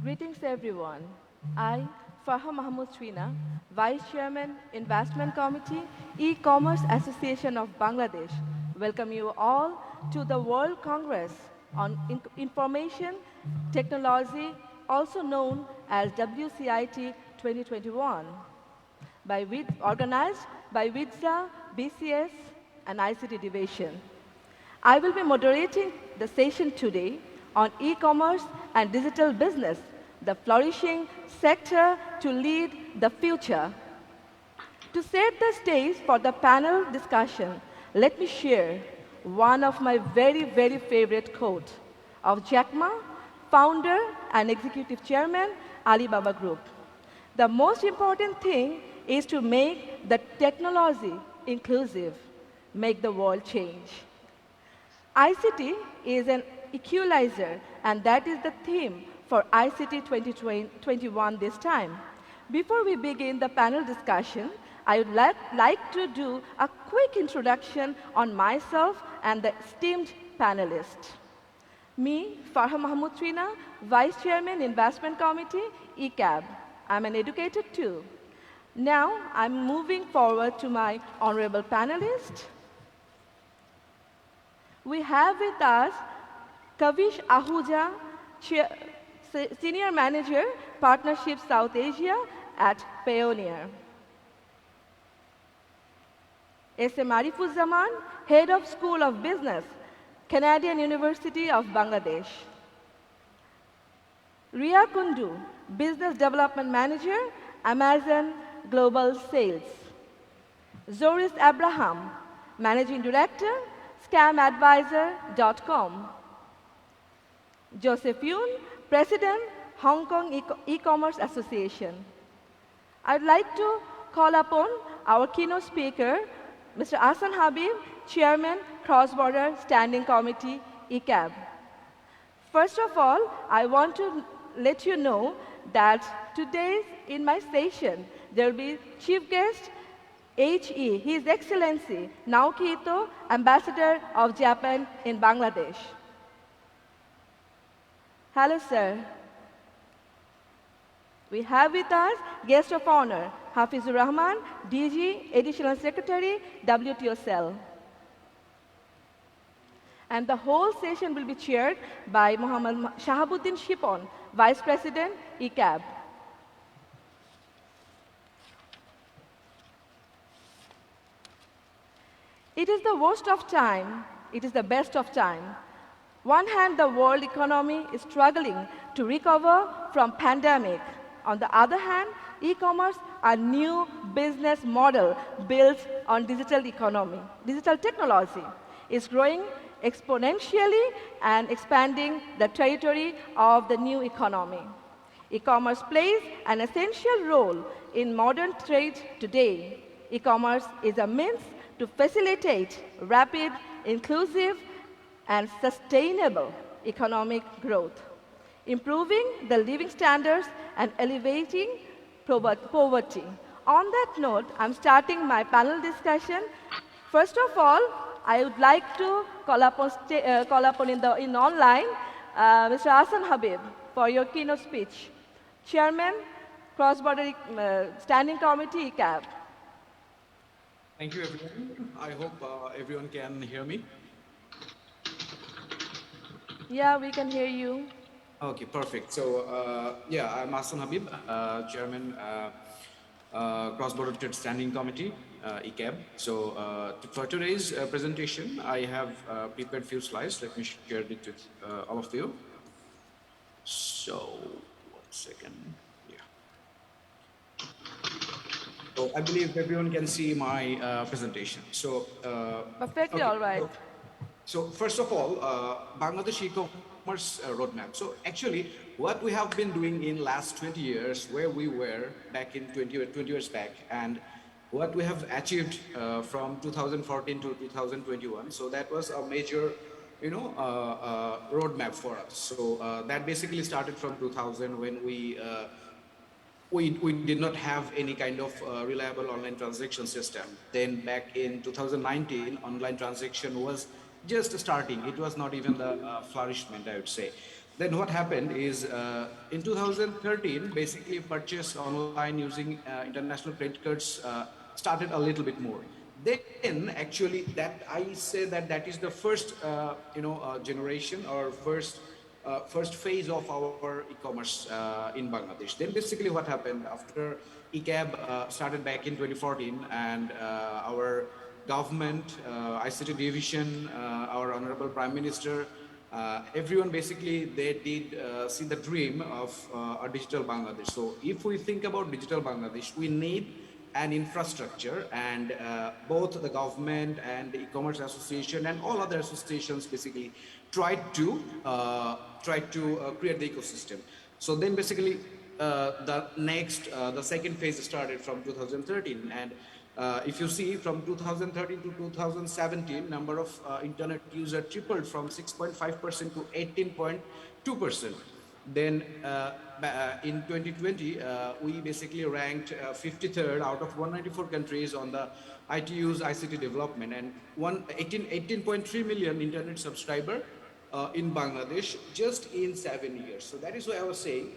Greetings everyone. I, Farha Mahmood Trina, Vice Chairman, Investment Committee, E-Commerce Association of Bangladesh, welcome you all to the World Congress on Information Technology, also known as WCIT 2021, organized by WITSA, BCS, and ICT Division. I will be moderating the session today on e-commerce and digital business, the flourishing sector to lead the future. To set the stage for the panel discussion, let me share one of my very favorite quotes of Jack Ma, founder and executive chairman, Alibaba Group. The most important thing is to make the technology inclusive, make the world change. ICT is an equalizer, and that is the theme for ICT 2021 this time. Before we begin the panel discussion, I would like to do a quick introduction on myself and the esteemed panelists. Me, Farha Mahmood Trina, Vice Chairman, Investment Committee, ECAB. I'm an educator too. Now, I'm moving forward to my honorable panelists. We have with us Kavish Ahuja, Senior Manager, Partnership South Asia at Payoneer. S.M. Arifuzzaman, Head of School of Business, Canadian University of Bangladesh. Ria Kundu, Business Development Manager, Amazon Global Sales. Zoris Abraham, Managing Director, scamadvisor.com. Joseph Yoon, President, Hong Kong E-Commerce Association. I'd like to call upon our keynote speaker, Mr. Ahsan Habib, Chairman, Cross-Border Standing Committee, ECAB. First of all, I want to let you know that today in my session, there will be chief guest, H.E., His Excellency Naoki Ito, Ambassador of Japan in Bangladesh. Hello, sir. We have with us guest of honor, Hafizur Rahman, DG, Additional Secretary, WTO Cell. And the whole session will be chaired by Mohammad Shahabuddin Shipon, Vice President, ECAB. It is the worst of time, it is the best of time. One hand, the world economy is struggling to recover from pandemic. On the other hand, e-commerce, a new business model built on digital economy, digital technology, is growing exponentially and expanding the territory of the new economy. E-commerce plays an essential role in modern trade today. E-commerce is a means to facilitate rapid, inclusive, and sustainable economic growth, improving the living standards and alleviating poverty. On that note, I'm starting my panel discussion. First of all, I would like to call upon in online Mr. Ahsan Habib for your keynote speech. Chairman, Cross-Border Standing Committee, ECAB. Thank you, everyone. I hope everyone can hear me. Yeah, we can hear you. Okay, perfect. So, yeah, I'm Ahsan Habib, Chairman, Cross-Border Trade Standing Committee, ECAB. So, for today's presentation, I have prepared a few slides. Let me share it with all of you. So, 1 second. Yeah. So, I believe everyone can see my presentation. So, Perfectly, okay. all right. So first of all, Bangladesh e-commerce roadmap. So actually, what we have been doing in last 20 years, where we were back in 20 years back, and what we have achieved from 2014 to 2021. So that was a major, roadmap for us. So that basically started from 2000 when we did not have any kind of reliable online transaction system. Then back in 2019, online transaction was just starting. It was not even the flourishment, I would say. Then what happened is in 2013, basically purchase online using international credit cards started a little bit more. Then actually that I say that that is the first generation or first phase of our e-commerce in Bangladesh. Then basically what happened after ECAB started back in 2014 and our government, ICT division, our honorable Prime Minister, everyone basically they did see the dream of a digital Bangladesh. So if we think about digital Bangladesh, we need an infrastructure, and both the government and the e-commerce association and all other associations basically tried to create the ecosystem. So then basically the second phase started from 2013, and if you see from 2013 to 2017, number of internet user tripled from 6.5% to 18.2%. Then in 2020, we basically ranked 53rd out of 194 countries on the ITU's ICT development, and 18.3 million internet subscriber in Bangladesh just in 7 years. So that is why I was saying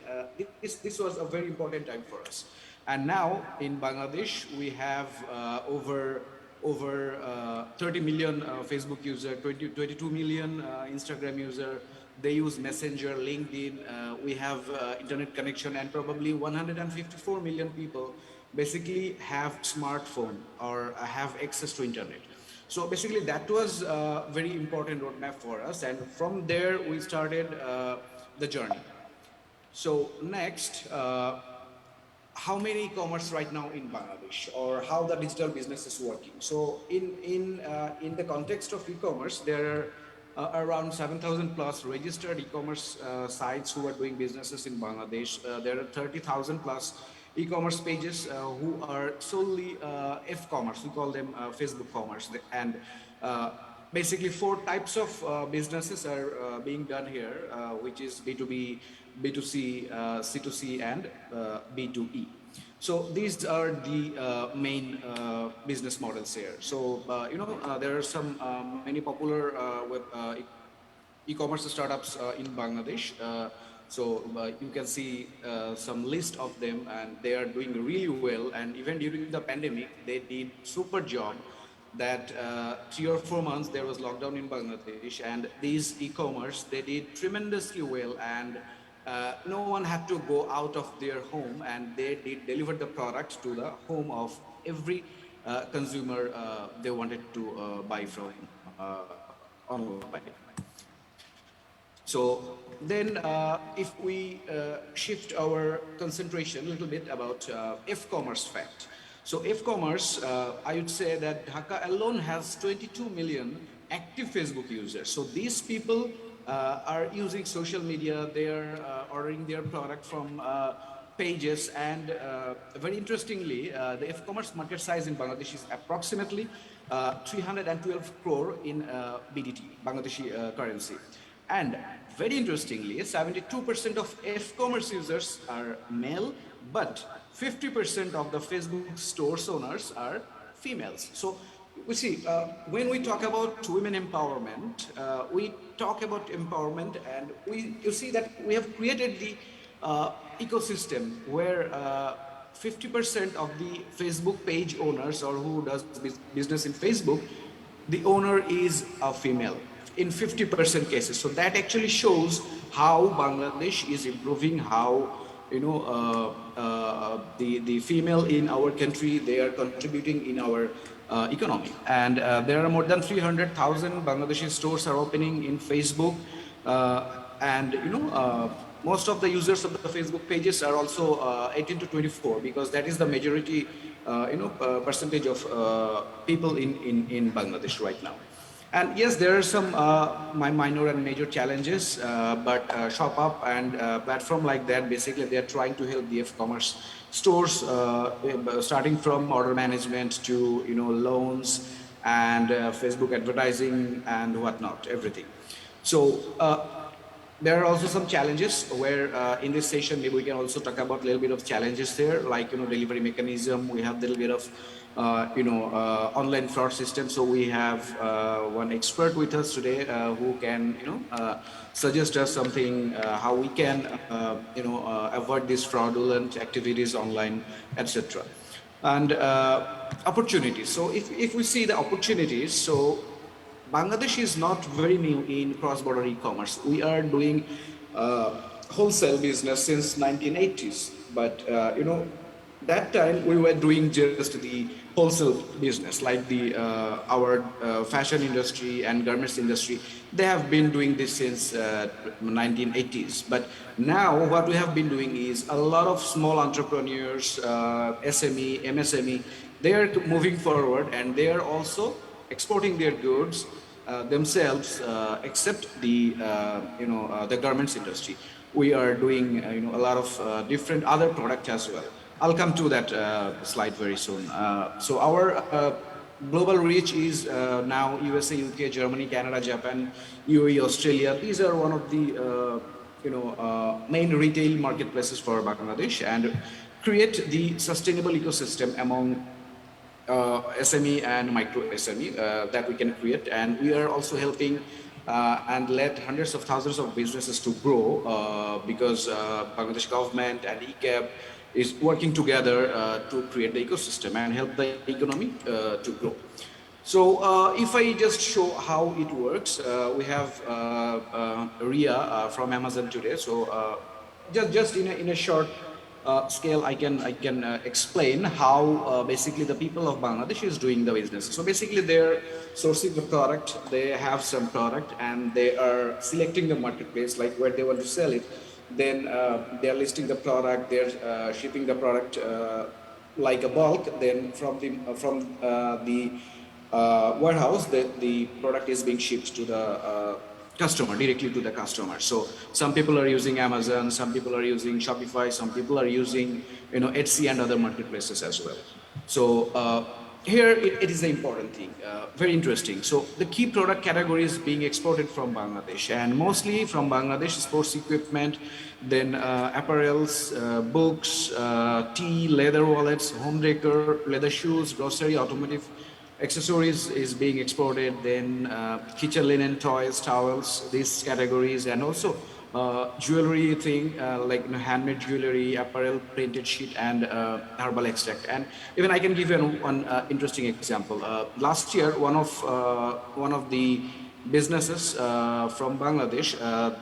this was a very important time for us. And now in Bangladesh, we have over 30 million Facebook user, 22 million Instagram user. They use Messenger, LinkedIn. We have internet connection, and probably 154 million people basically have smartphone or have access to internet. So basically, that was a very important roadmap for us, and from there we started the journey. So next, how many e-commerce right now in Bangladesh, or how the digital business is working? So in the context of e-commerce, there are around 7,000 plus registered e-commerce sites who are doing businesses in Bangladesh. There are 30,000 plus e-commerce pages who are solely F-commerce. We call them Facebook commerce, and basically four types of businesses are being done here, which is B2B, B2C, C2C, and B2E. So these are the main business models here. So there are some many popular e-commerce startups in Bangladesh. So you can see some list of them, and they are doing really well. And even during the pandemic, they did super job. That 3 or 4 months there was lockdown in Bangladesh, and these e-commerce they did tremendously well, and no one had to go out of their home, and they did deliver the product to the home of every consumer they wanted to buy from online. So then if we shift our concentration a little bit about F-commerce fact. So F-commerce, I would say that Dhaka alone has 22 million active Facebook users. So these people are using social media, they're ordering their product from pages, and very interestingly, the F-commerce market size in Bangladesh is approximately 312 crore in BDT, Bangladeshi currency. And very interestingly, 72% of F-commerce users are male, but 50% of the Facebook stores owners are females. So we see, when we talk about women empowerment, we talk about empowerment, and you see that we have created the ecosystem where 50% of the Facebook page owners, or who does business in Facebook, the owner is a female in 50% cases. So that actually shows how Bangladesh is improving, how the female in our country, they are contributing in our economy. And there are more than 300,000 Bangladeshi stores are opening in Facebook, and most of the users of the Facebook pages are also 18 to 24, because that is the majority percentage of people in Bangladesh right now. And yes, there are some minor and major challenges, but ShopUp and platform like that, basically they are trying to help the F-commerce stores, starting from order management to loans and Facebook advertising and whatnot, everything. So there are also some challenges where in this session maybe we can also talk about a little bit of challenges there, like delivery mechanism. We have a little bit of online fraud system. So we have one expert with us today who can, suggest us something how we can, avoid these fraudulent activities online, etc. And opportunities. So if we see the opportunities, so Bangladesh is not very new in cross-border e-commerce. We are doing wholesale business since 1980s, but that time we were doing just the wholesale business, like the our fashion industry and garments industry. They have been doing this since 1980s. But now what we have been doing is a lot of small entrepreneurs, SME, MSME. They are moving forward, and they are also exporting their goods themselves, except the garments industry. We are doing a lot of different other product as well. I'll come to that slide very soon. So our global reach is now USA, UK, Germany, Canada, Japan, UAE, Australia. These are one of the main retail marketplaces for Bangladesh, and create the sustainable ecosystem among SME and micro SME that we can create. And we are also helping and led hundreds of thousands of businesses to grow because Bangladesh government and ECAB is working together to create the ecosystem and help the economy to grow. So if I just show how it works, we have Ria from Amazon today. So just in a short scale, I can explain how basically the people of Bangladesh is doing the business. So basically, they're sourcing the product. They have some product, and they are selecting the marketplace, like where they want to sell it. Then they are listing the product. They're shipping the product like a bulk. Then from the warehouse, the product is being shipped to the customer, directly to the customer. So some people are using Amazon, some people are using Shopify, some people are using Etsy and other marketplaces as well. So here it is an important thing, very interesting. So the key product categories being exported from Bangladesh, and mostly from Bangladesh: sports equipment, then apparels, books, tea, leather wallets, home decor, leather shoes, grocery, automotive accessories is being exported. Then kitchen linen, toys, towels, these categories. And also jewelry thing, like handmade jewelry, apparel, printed sheet, and herbal extract. And even I can give you one interesting example. Last year, one of the businesses from Bangladesh,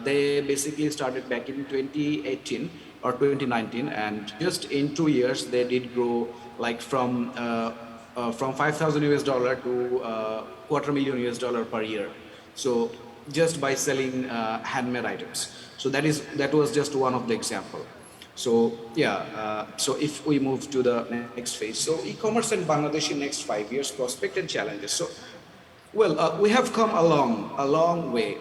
they basically started back in 2018 or 2019, and just in 2 years they did grow, like from 5,000 US dollar to quarter million US dollar per year. So just by selling handmade items. So that was just one of the example. So yeah, so if we move to the next phase, so e-commerce in Bangladesh in next 5 years, prospect and challenges. So well, we have come a long way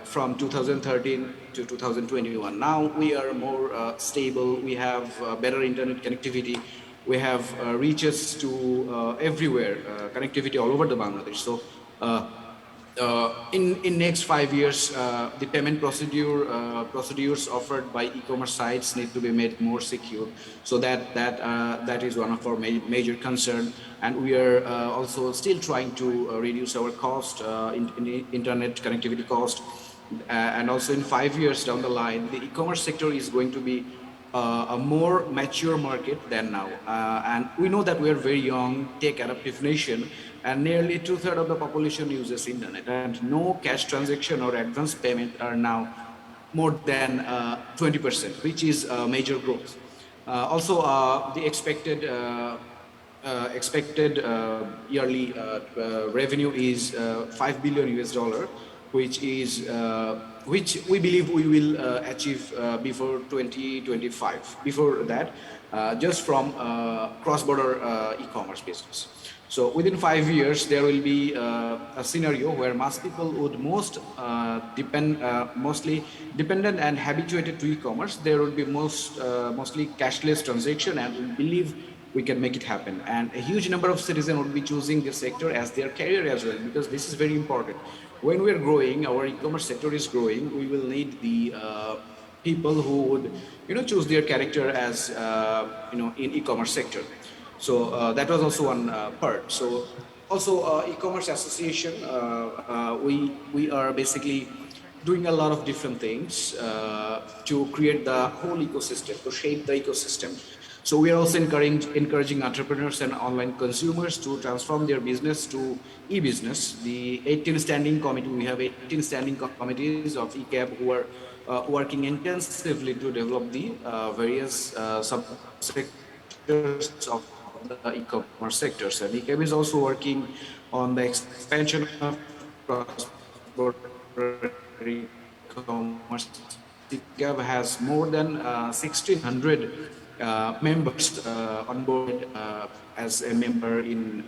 from 2013 to 2021. Now we are more stable. We have better internet connectivity. We have reaches to everywhere, connectivity all over the Bangladesh. So in next 5 years, the payment procedures offered by e-commerce sites need to be made more secure. So that is one of our major concern, and we are also still trying to reduce our cost, in internet connectivity cost. And also in 5 years down the line, the e-commerce sector is going to be a more mature market than now. And we know that we are very young, tech adaptive nation, and nearly 2/3 of the population uses internet, and no cash transaction or advance payment are now more than 20%, which is major growth. Also, the expected yearly revenue is 5 billion US dollar, which we believe we will achieve before 2025. Before that, just from cross-border e-commerce business. So within 5 years, there will be a scenario where most people would mostly dependent and habituated to e-commerce. There will be mostly cashless transaction, and we believe we can make it happen. And a huge number of citizens would be choosing this sector as their career as well, because this is very important. When we are growing, our e-commerce sector is growing, we will need the people who would choose their character as in e-commerce sector. So that was also one part. So also e-commerce association, we are basically doing a lot of different things to create the whole ecosystem, to shape the ecosystem. So we are also encouraging entrepreneurs and online consumers to transform their business to e-business. The 18 standing committee, we have 18 standing committees of ECAB who are working intensively to develop the various subsectors of the e-commerce sectors. And ECAB is also working on the expansion of cross-border e-commerce. ECAB has more than 1,600 members onboarded as a member in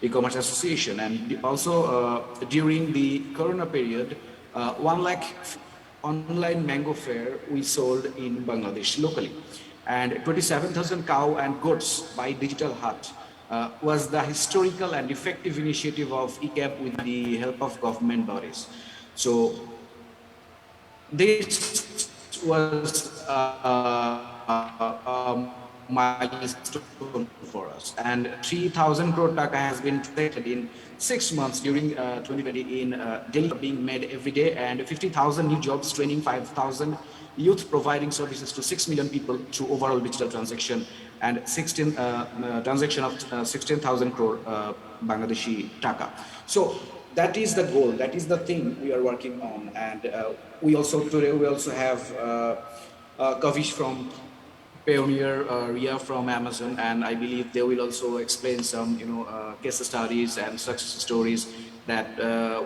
e-commerce association, and also during the corona period, 1 lakh online mango fair we sold in Bangladesh locally, and 27,000 cow and goats by Digital Hut was the historical and effective initiative of ECAP with the help of government bodies. So this was a milestone for us. And 3,000 crore taka has been transacted in 6 months during 2020 in Delhi, being made every day, and 50,000 new jobs, training 5,000 youth, providing services to 6 million people through overall digital transaction, and 16 transaction of 16,000 crore Bangladeshi taka. So that is the goal, that is the thing we are working on. And we also have Kavish from Payoneer, Ria from Amazon, and I believe they will also explain some case studies and success stories that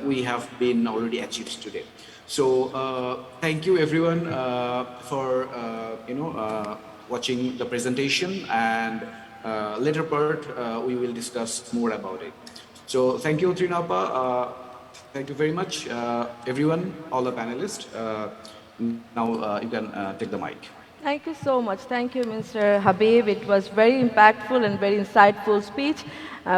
we have been already achieved today. So thank you everyone for watching the presentation, and later part we will discuss more about it. So thank you, Trinapa. Thank you very much, everyone, all the panelists. Now you can take the mic. Thank you so much. Thank you, Mr. Habib. It was very impactful and very insightful speech.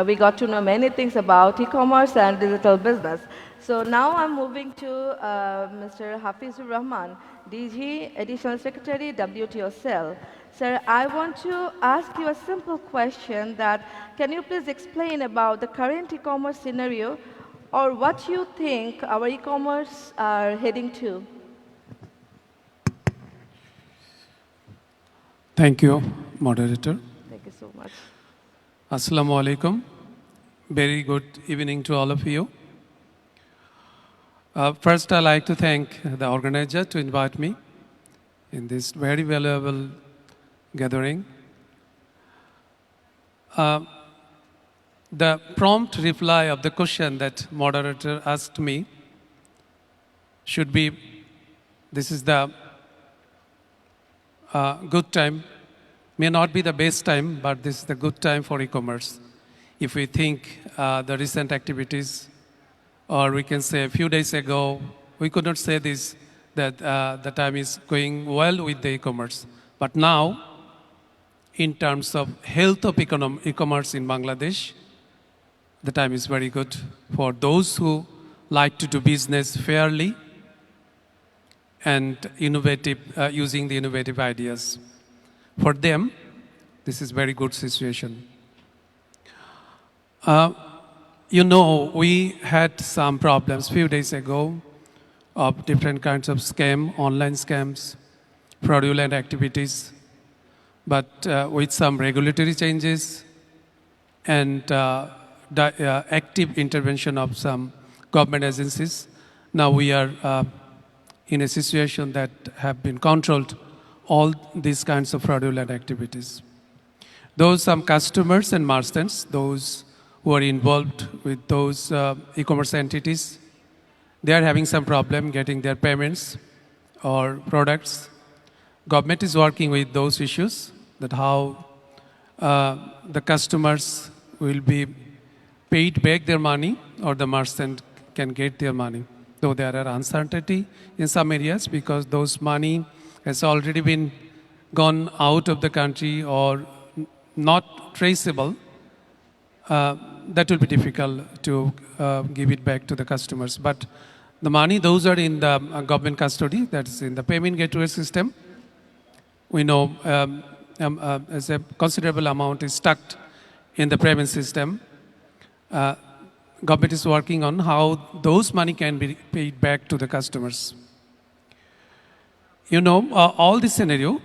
We got to know many things about e-commerce and digital business. So now I'm moving to Mr. Hafizur Rahman, DG, Additional Secretary, WTO Cell. Sir, I want to ask you a simple question that can you please explain about the current e-commerce scenario, or what you think our e-commerce are heading to? Thank you, moderator. Thank you so much. Assalamu alaikum. Very good evening to all of you. First, I'd like to thank the organizer to invite me in this very valuable gathering. The prompt reply of the question that moderator asked me should be, this is the good time, may not be the best time, but this is the good time for e-commerce. If we think the recent activities, or we can say a few days ago, we could not say this, that the time is going well with the e-commerce. But now, in terms of health of e-commerce in Bangladesh, the time is very good for those who like to do business fairly and innovative, using the innovative ideas. For them, this is very good situation. We had some problems a few days ago of different kinds of scam, online scams, fraudulent activities. But with some regulatory changes and active intervention of some government agencies, now we are in a situation that have been controlled all these kinds of fraudulent activities. Those some customers and merchants, those who are involved with those e-commerce entities, they are having some problem getting their payments or products. Government is working with those issues, that how the customers will be paid back their money or the merchant can get their money. Though there are uncertainty in some areas because those money has already been gone out of the country or not traceable, that will be difficult to give it back to the customers. But the money, those are in the government custody, that is in the payment gateway system. We know as a considerable amount is stuck in the payment system. Government is working on how those money can be paid back to the customers. You know, all this scenario,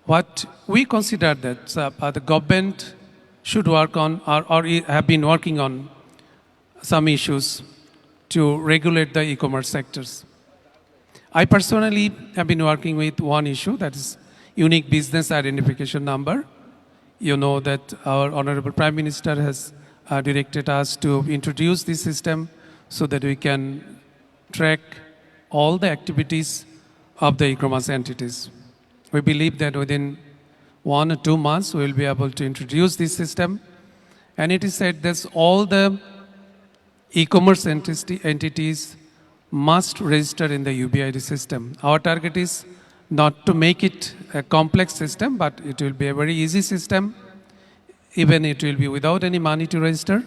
what we consider that the government should work on or have been working on some issues to regulate the e-commerce sectors. I personally have been working with one issue, that is unique business identification number. You know that our Honorable Prime Minister has directed us to introduce this system so that we can track all the activities of the e-commerce entities. We believe that within 1 or 2 months, we will be able to introduce this system. And it is said that all the e-commerce entities must register in the UBID system. Our target is not to make it a complex system, but it will be a very easy system. Even it will be without any money to register.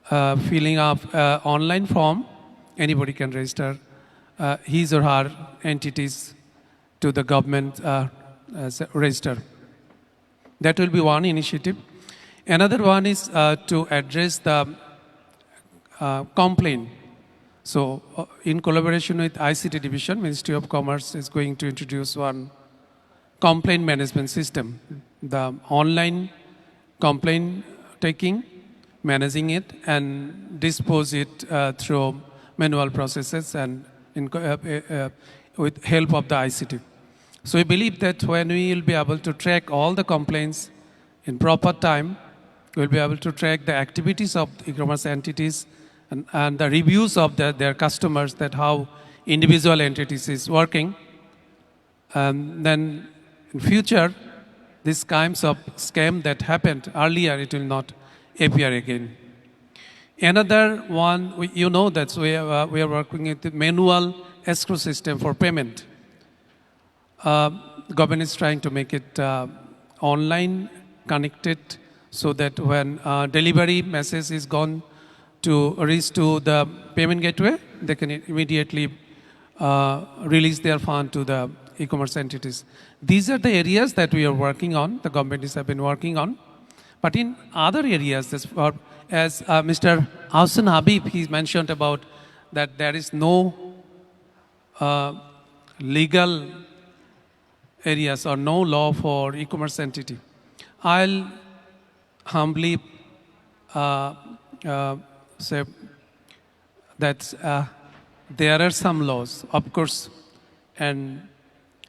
Filling up online form, anybody can register his or her entities to the government as a register. That will be one initiative. Another one is to address the complaint. So in collaboration with ICT division, Ministry of Commerce is going to introduce one complaint management system. The online complaint taking, managing it, and dispose it through manual processes and with help of the ICT. So we believe that when we will be able to track all the complaints in proper time, we will be able to track the activities of e-commerce entities and the reviews of their customers, that how individual entities is working. Then in future, these kinds of scam that happened earlier, it will not appear again. Another one, you know that we are working with the manual escrow system for payment. Government is trying to make it online connected so that when delivery message is gone to reach to the payment gateway, they can immediately release their fund to the e-commerce entities. These are the areas that we are working on, the government have been working on. But in other areas, as Mr. Hassan Habib, he mentioned about that there is no legal areas or no law for e-commerce entity. I'll humbly say that there are some laws, of course, and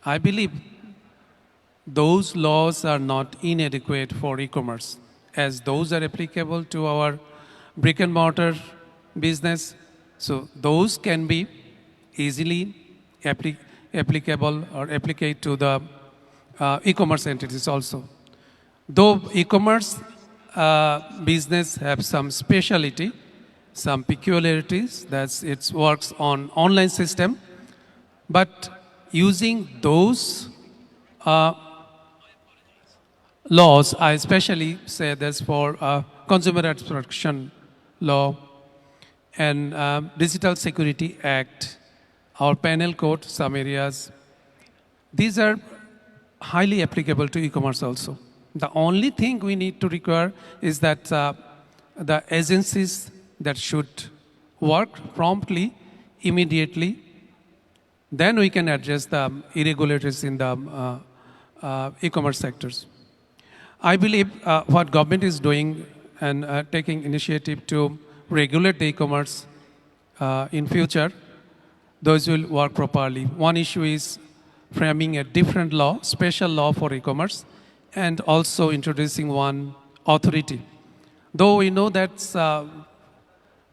I believe those laws are not inadequate for e-commerce, as those are applicable to our brick and mortar business. So those can be easily applicable or applicate to the e-commerce entities also. Though e-commerce business have some speciality, some peculiarities, that it works on online system, but using those laws, I especially say this for Consumer Rights Protection Law and Digital Security Act, our penal code, some areas, these are highly applicable to e-commerce also. The only thing we need to require is that the agencies that should work promptly, immediately, then we can address the irregularities in the e-commerce sectors. I believe what government is doing and taking initiative to regulate the e-commerce in future, those will work properly. One issue is framing a different law, special law for e-commerce, and also introducing one authority. Though we know that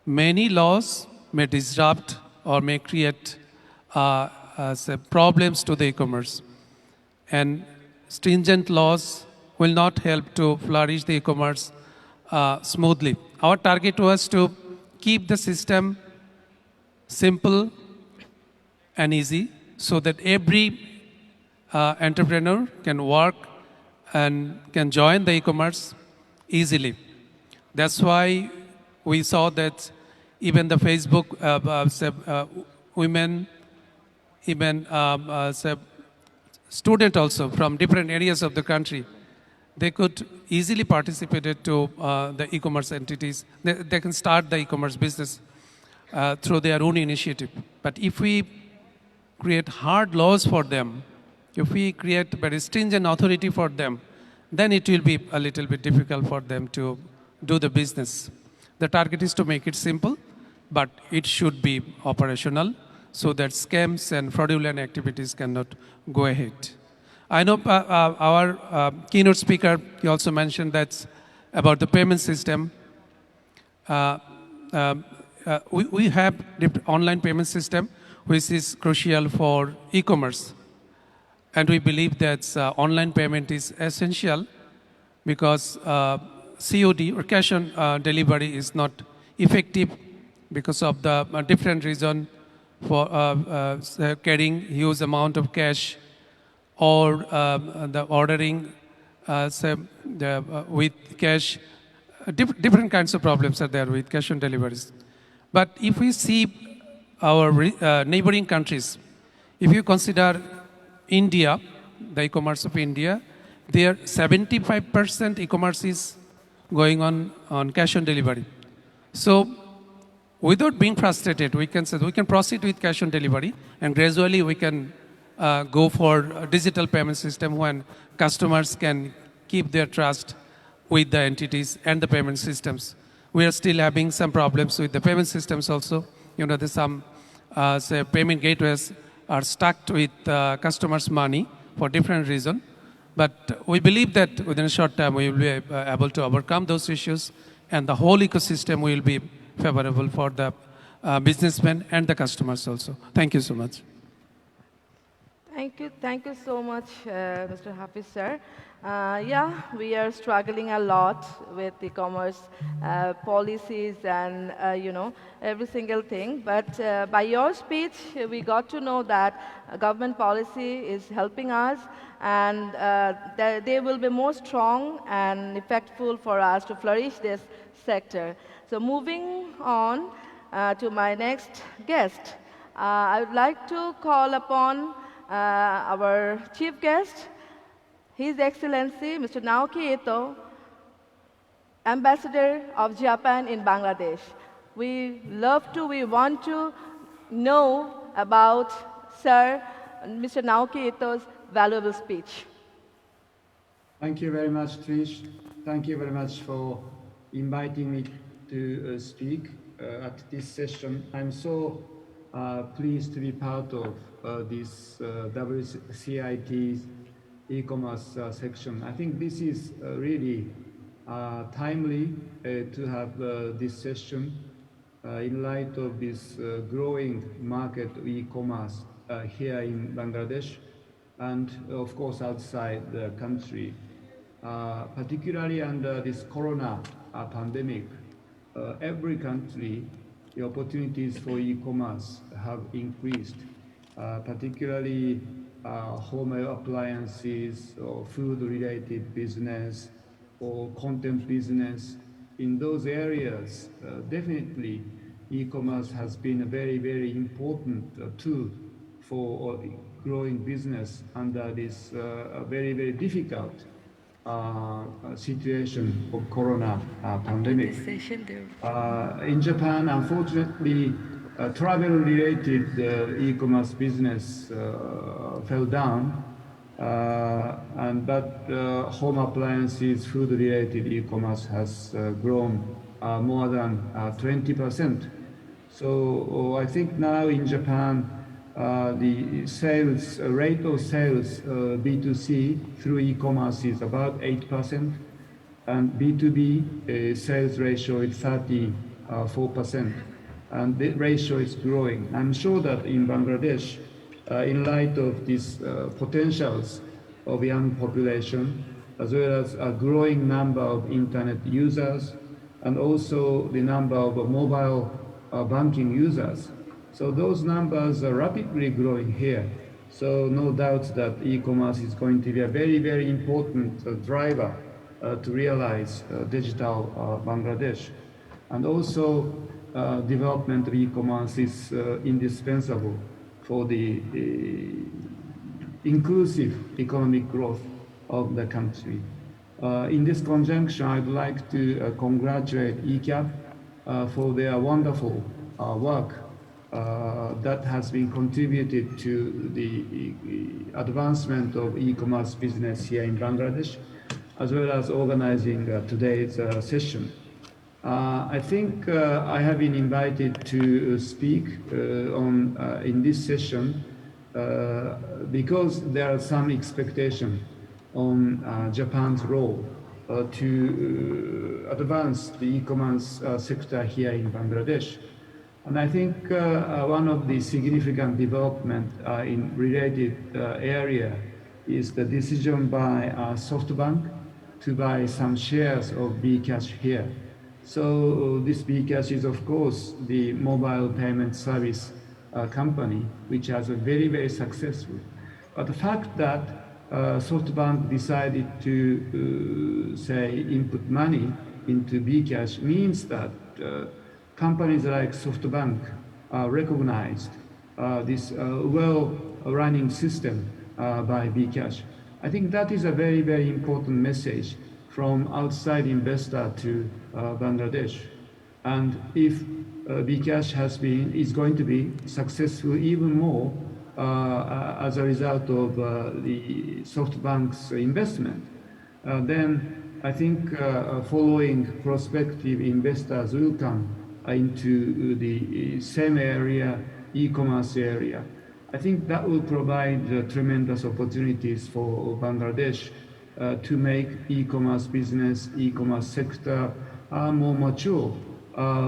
many laws may disrupt or may create problems to the e-commerce, and stringent laws will not help to flourish the e-commerce smoothly. Our target was to keep the system simple and easy so that every entrepreneur can work and can join the e-commerce easily. That's why we saw that even the Facebook women even students also from different areas of the country, they could easily participate to the e-commerce entities. They can start the e-commerce business through their own initiative. But if we create hard laws for them, if we create very stringent authority for them, then it will be a little bit difficult for them to do the business. The target is to make it simple, but it should be operational so that scams and fraudulent activities cannot go ahead. I know our keynote speaker, he also mentioned that about the payment system. We have the online payment system, which is crucial for e-commerce. And we believe that online payment is essential because COD or cash on delivery is not effective because of the different reason for carrying huge amount of cash or the ordering with cash. Different kinds of problems are there with cash on deliveries. But if we see our neighboring countries, if you consider India, the e-commerce of India, there 75% e-commerce is going on cash on delivery. So without being frustrated, we can say we can proceed with cash on delivery, and gradually we can go for a digital payment system when customers can keep their trust with the entities and the payment systems. We are still having some problems with the payment systems also. You know, there's some say payment gateways are stuck with customers' money for different reasons. But we believe that within a short time we will be able to overcome those issues, and the whole ecosystem will be favorable for the businessmen and the customers also. Thank you so much. Thank you so much, Mr. Hafiz, sir. Yeah, we are struggling a lot with e-commerce policies and, every single thing. But by your speech, we got to know that government policy is helping us, and they will be more strong and effectful for us to flourish this sector. So moving on to my next guest, I would like to call upon our chief guest, His Excellency Mr. Naoki Ito, Ambassador of Japan in Bangladesh. We want to know about Sir Mr. Naoki Ito's valuable speech. Thank you very much, Trish. Thank you very much for inviting me to speak at this session. I'm so pleased to be part of this WCIT e-commerce section. I think this is really timely to have this session in light of this growing market of e-commerce here in Bangladesh and of course outside the country. Particularly under this corona pandemic, every country, the opportunities for e-commerce have increased, particularly home appliances or food-related business or content business. In those areas, definitely e-commerce has been a very, very important tool for growing business under this very, very difficult situation of corona pandemic. In Japan, unfortunately, travel-related e-commerce business fell down, but home appliances, food-related e-commerce has grown more than 20%. So I think now in Japan, the sales rate of sales B2C through e-commerce is about 8%, and B2B sales ratio is 34%, and the ratio is growing. I'm sure that in Bangladesh, in light of these potentials of young population, as well as a growing number of internet users, and also the number of mobile banking users. So those numbers are rapidly growing here. So no doubt that e-commerce is going to be a very, very important driver to realize digital Bangladesh. And also development of e-commerce is indispensable for the inclusive economic growth of the country. In this conjunction, I'd like to congratulate ECAB for their wonderful work that has been contributed to the advancement of e-commerce business here in Bangladesh, as well as organizing today's session. I think I have been invited to speak in this session because there are some expectation on Japan's role to advance the e-commerce sector here in Bangladesh. And I think one of the significant development in related area is the decision by SoftBank to buy some shares of Bcash here. So this Bcash is, of course, the mobile payment service company, which has a very, very successful. But the fact that SoftBank decided to, say, input money into Bcash means that companies like SoftBank recognized this well-running system by Bcash. I think that is a very, very important message from outside investor to Bangladesh. And if Bcash is going to be successful even more as a result of the SoftBank's investment, then I think following prospective investors will come into the same area, e-commerce area. I think that will provide tremendous opportunities for Bangladesh to make e-commerce business, e-commerce sector more mature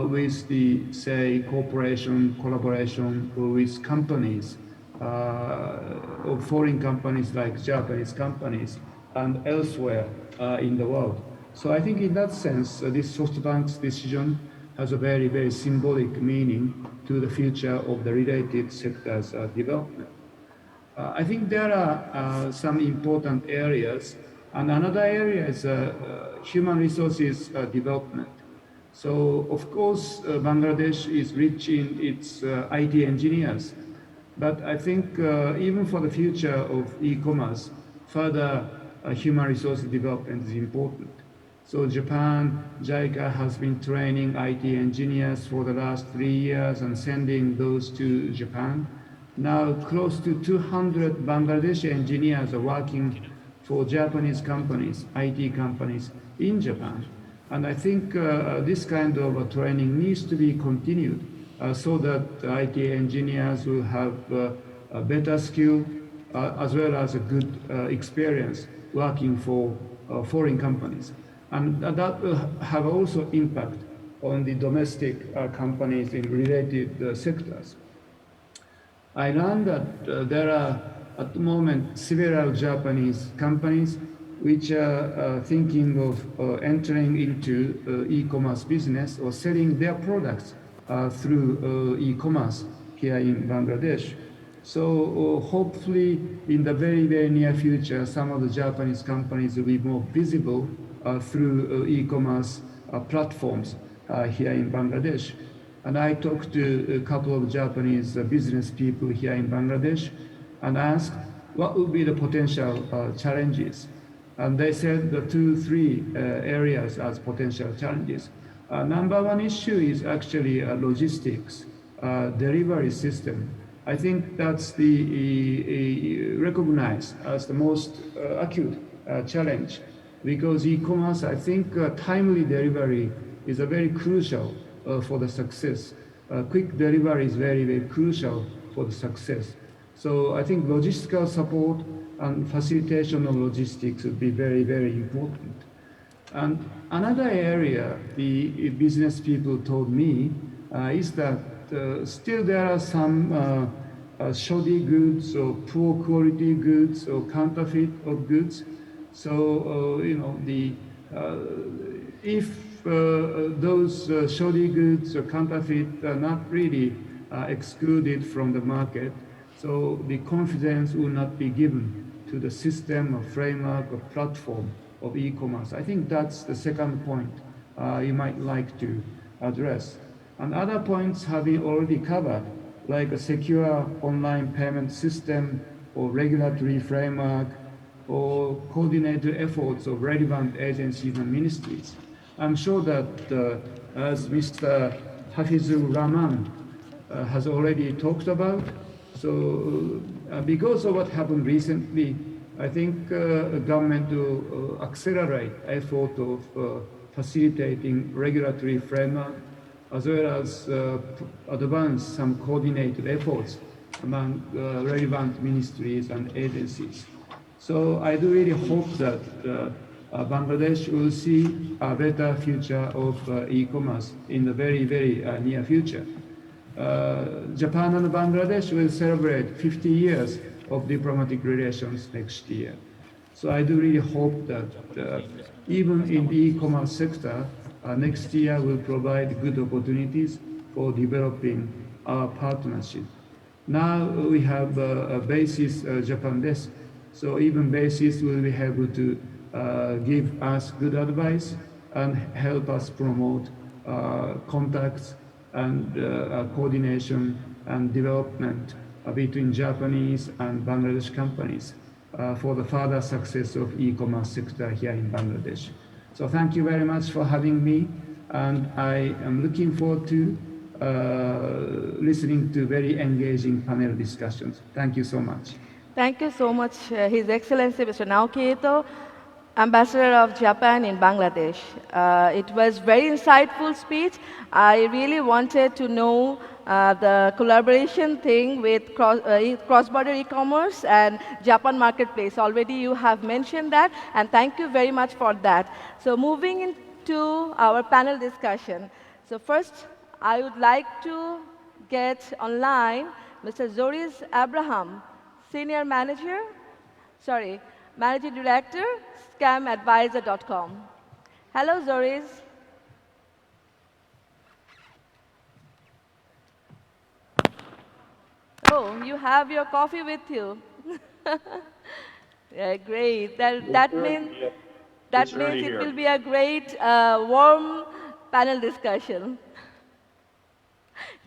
with the, say, cooperation, collaboration with companies, of foreign companies like Japanese companies and elsewhere in the world. So I think in that sense, this SoftBank's decision has a very, very symbolic meaning to the future of the related sectors development. I think there are some important areas, and another area is human resources development. So, of course, Bangladesh is rich in its IT engineers, but I think even for the future of e-commerce, further human resource development is important. So Japan, JICA has been training IT engineers for the last 3 years and sending those to Japan. Now close to 200 Bangladeshi engineers are working for Japanese companies, IT companies in Japan. And I think this kind of training needs to be continued so that IT engineers will have a better skill as well as a good experience working for foreign companies. And that will have also impact on the domestic companies in related sectors. I learned that there are at the moment several Japanese companies which are thinking of entering into e-commerce business or selling their products through e-commerce here in Bangladesh. So hopefully in the very, very near future, some of the Japanese companies will be more visible through e-commerce platforms here in Bangladesh. And I talked to a couple of Japanese business people here in Bangladesh and asked what would be the potential challenges. And they said the 2-3 areas as potential challenges. Number one issue is actually logistics, delivery system. I think that's the recognized as the most acute challenge, because e-commerce, I think timely delivery is a very crucial for the success. Quick delivery is very, very crucial for the success. So I think logistical support and facilitation of logistics would be very, very important. And another area the business people told me is that still there are some shoddy goods or poor quality goods or counterfeit of goods. So, if those shoddy goods or counterfeit are not really excluded from the market, so the confidence will not be given to the system or framework or platform of e-commerce. I think that's the second point you might like to address. And other points have been already covered, like a secure online payment system, or regulatory framework or coordinated efforts of relevant agencies and ministries. I'm sure that as Mr. Hafizur Rahman has already talked about, so because of what happened recently, I think government will accelerate effort of facilitating regulatory framework as well as advance some coordinated efforts among relevant ministries and agencies. So I do really hope that Bangladesh will see a better future of e-commerce in the very, very near future. Japan and Bangladesh will celebrate 50 years of diplomatic relations next year. So I do really hope that even in the e-commerce sector, next year will provide good opportunities for developing our partnership. Now we have a basis Japan desk, so even basis will be able to give us good advice and help us promote contacts and coordination and development between Japanese and Bangladesh companies for the further success of e-commerce sector here in Bangladesh. So thank you very much for having me, and I am looking forward to listening to very engaging panel discussions. Thank you so much. Thank you so much, His Excellency Mr. Naoki Ito, Ambassador of Japan in Bangladesh. It was very insightful speech. I really wanted to know the collaboration thing with cross-border e-commerce and Japan marketplace. Already you have mentioned that, and thank you very much for that. So moving into our panel discussion. So first, I would like to get online Mr. Zoris Abraham, Managing Director, scamadvisor.com. Hello, Zoris. Oh, you have your coffee with you. Yeah, great. That means it will be a great, warm panel discussion.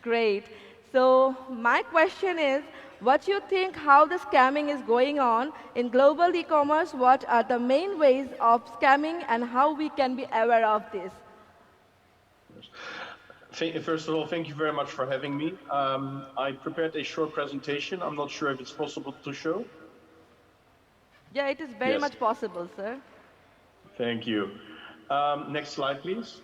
Great. So my question is, what do you think how the scamming is going on in global e-commerce? What are the main ways of scamming and how we can be aware of this? First of all, thank you very much for having me. I prepared a short presentation. I'm not sure if it's possible to show. Yeah, it is very much possible, sir. Thank you. Next slide, please.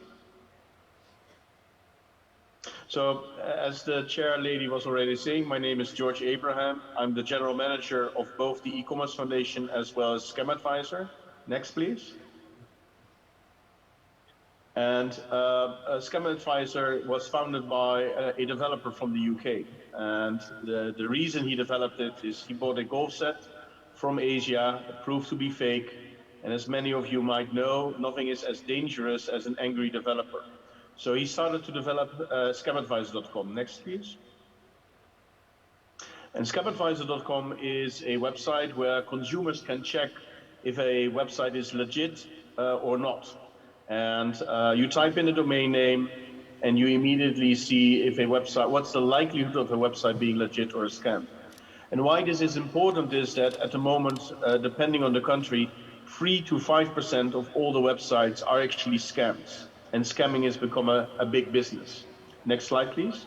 So, as the chair lady was already saying, my name is George Abraham. I'm the general manager of both the e-commerce foundation as well as Scam Advisor. Next, please. And Scam Advisor was founded by a developer from the UK. And the reason he developed it is he bought a golf set from Asia. It proved to be fake. And as many of you might know, nothing is as dangerous as an angry developer. So he started to develop scamadvisor.com. Next, please. And scamadvisor.com is a website where consumers can check if a website is legit or not. And you type in a domain name and you immediately see if a website, what's the likelihood of a website being legit or a scam. And why this is important is that at the moment, depending on the country, 3 to 5% of all the websites are actually scams. And scamming has become a big business. Next slide, please.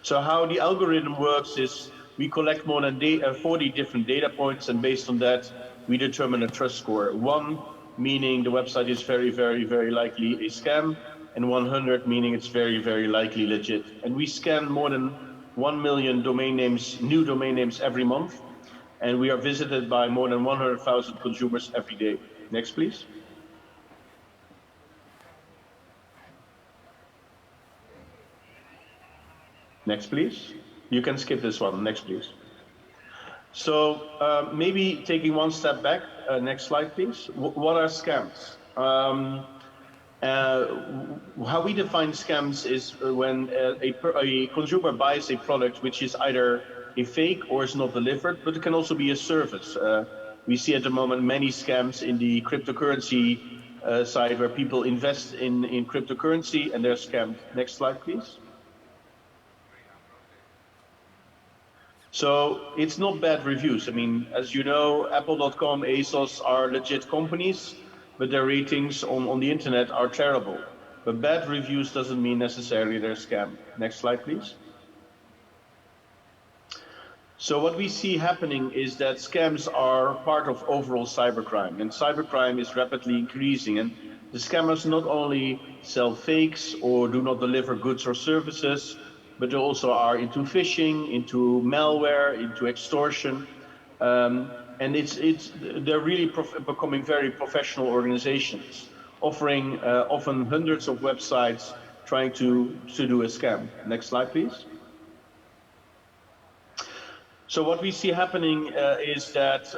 So how the algorithm works is we collect more than 40 different data points, and based on that, we determine a trust score. 1 meaning the website is very, very, very likely a scam, and 100 meaning it's very, very likely legit. And we scan more than 1 million domain names, new domain names every month, and we are visited by more than 100,000 consumers every day. Next, please. Next, please. You can skip this one. Next, please. So maybe taking one step back. Next slide, please. What are scams? How we define scams is when a consumer buys a product which is either a fake or is not delivered, but it can also be a service. We see at the moment many scams in the cryptocurrency side where people invest in cryptocurrency and they're scammed. Next slide, please. So it's not bad reviews. I mean, as you know, Apple.com, ASOS are legit companies, but their ratings on the internet are terrible. But bad reviews doesn't mean necessarily they're scam. Next slide, please. So what we see happening is that scams are part of overall cybercrime, and cybercrime is rapidly increasing. And the scammers not only sell fakes or do not deliver goods or services, but they also are into phishing, into malware, into extortion. And they're really becoming very professional organizations, offering often hundreds of websites trying to do a scam. Next slide, please. So what we see happening is that,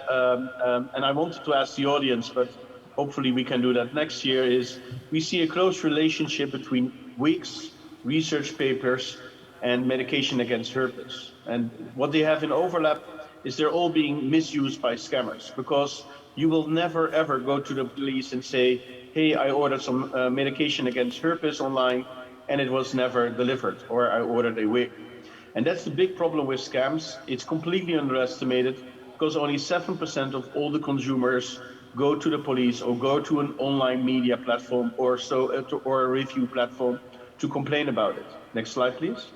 and I wanted to ask the audience, but hopefully we can do that next year, is we see a close relationship between Wix, research papers, and medication against herpes. And what they have in overlap is they're all being misused by scammers, because you will never ever go to the police and say, hey, I ordered some medication against herpes online and it was never delivered, or I ordered a wig. And that's the big problem with scams. It's completely underestimated, because only 7% of all the consumers go to the police or go to an online media platform or a review platform to complain about it. Next slide, please.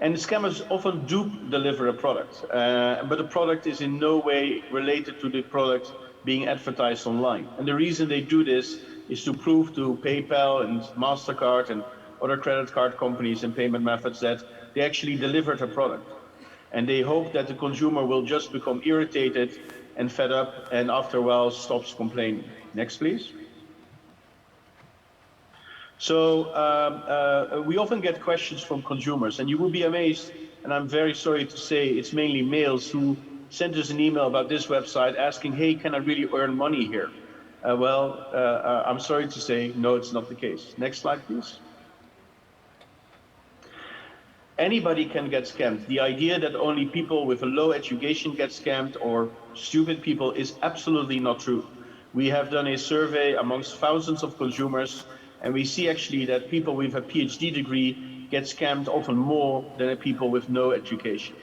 And scammers often do deliver a product, but the product is in no way related to the product being advertised online. And the reason they do this is to prove to PayPal and MasterCard and other credit card companies and payment methods that they actually delivered a product. And they hope that the consumer will just become irritated and fed up, and after a while stops complaining. Next, please. So we often get questions from consumers, and you will be amazed, and I'm very sorry to say it's mainly males who send us an email about this website asking, hey, can I really earn money here? I'm sorry to say, no, it's not the case. Next slide, please. Anybody can get scammed. The idea that only people with a low education get scammed or stupid people is absolutely not true. We have done a survey amongst thousands of consumers, and we see actually that people with a PhD degree get scammed often more than people with no education.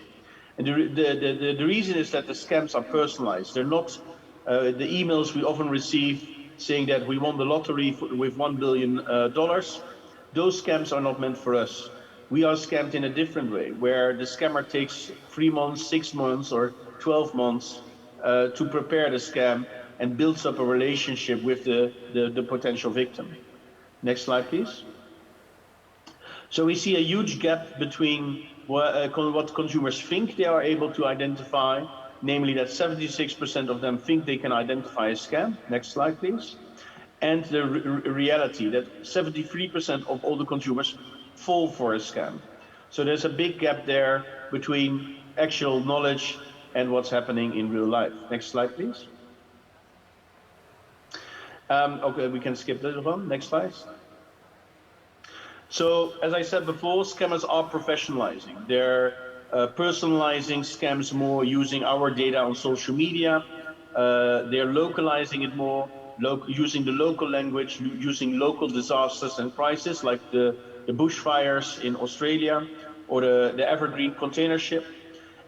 And the reason is that the scams are personalized. They're not the emails we often receive saying that we won the lottery with $1 billion. Those scams are not meant for us. We are scammed in a different way, where the scammer takes 3 months, 6 months, or 12 months to prepare the scam and builds up a relationship with the potential victim. Next slide, please. So we see a huge gap between what consumers think they are able to identify, namely that 76% of them think they can identify a scam. Next slide, please. And the reality that 73% of all the consumers fall for a scam. So there's a big gap there between actual knowledge and what's happening in real life. Next slide, please. Okay, we can skip this one. Next slide. So as I said before, scammers are professionalizing. They're personalizing scams more, using our data on social media. They're localizing it more, using the local language, using local disasters and crises like the bushfires in Australia or the Evergreen container ship.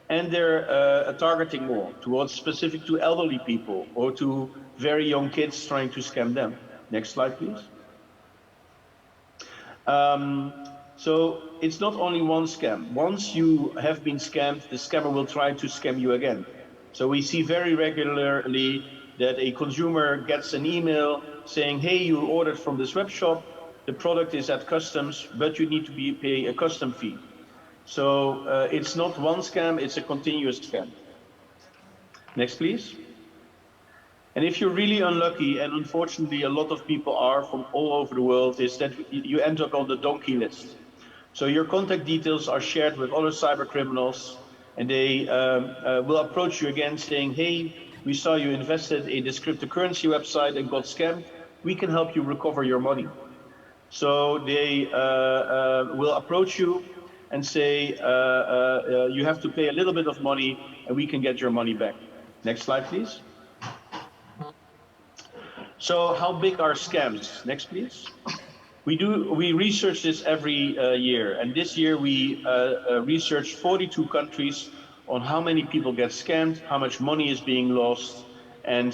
And they're targeting more towards specific to elderly people or to very young kids trying to scam them. Next slide, please. So it's not only one scam. Once you have been scammed, the scammer will try to scam you again. So we see very regularly that a consumer gets an email saying, hey, you ordered from this web shop, the product is at customs, but you need to pay a custom fee. So it's not one scam, it's a continuous scam. Next, please. And if you're really unlucky, and unfortunately a lot of people are from all over the world, is that you end up on the donkey list. So your contact details are shared with other cyber criminals, and they will approach you again saying, hey, we saw you invested in this cryptocurrency website and got scammed. We can help you recover your money. So they will approach you and say, you have to pay a little bit of money and we can get your money back. Next slide, please. So how big are scams? Next, please. We research this every year, and this year we researched 42 countries on how many people get scammed, how much money is being lost, and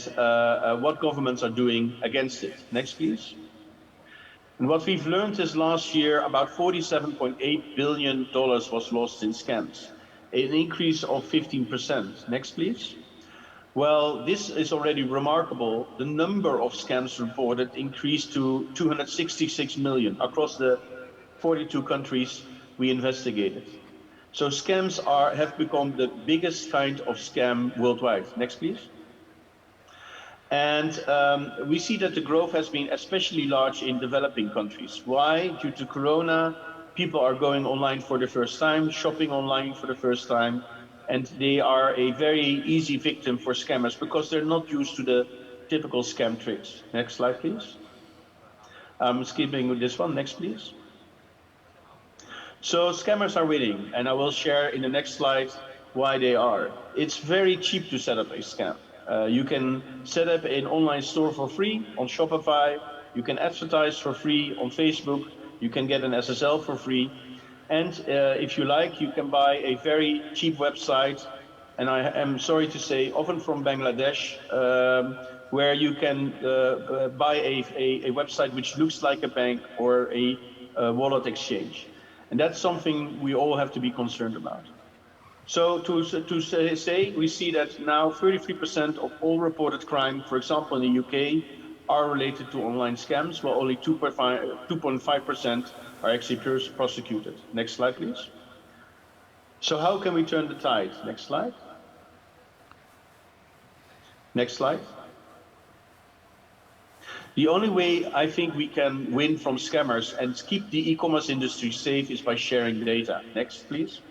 what governments are doing against it. Next, please. And what we've learned is last year about $47.8 billion was lost in scams, an increase of 15%. Next, please. Well, this is already remarkable. The number of scams reported increased to 266 million across the 42 countries we investigated. So scams have become the biggest kind of scam worldwide. Next, please. And we see that the growth has been especially large in developing countries. Why? Due to Corona, people are going online for the first time, shopping online for the first time, and they are a very easy victim for scammers because they're not used to the typical scam tricks. Next slide, please. I'm skipping with this one. Next, please. So scammers are winning, and I will share in the next slide why they are. It's very cheap to set up a scam. You can set up an online store for free on Shopify. You can advertise for free on Facebook. You can get an SSL for free. And if you like, you can buy a very cheap website. And I am sorry to say, often from Bangladesh, where you can buy a website which looks like a bank or a wallet exchange. And that's something we all have to be concerned about. So to say, we see that now 33% of all reported crime, for example, in the UK, are related to online scams, while only 2.5% are actually prosecuted. Next slide, please. So how can we turn the tide? Next slide. Next slide. The only way I think we can win from scammers and keep the e-commerce industry safe is by sharing data. Next, please.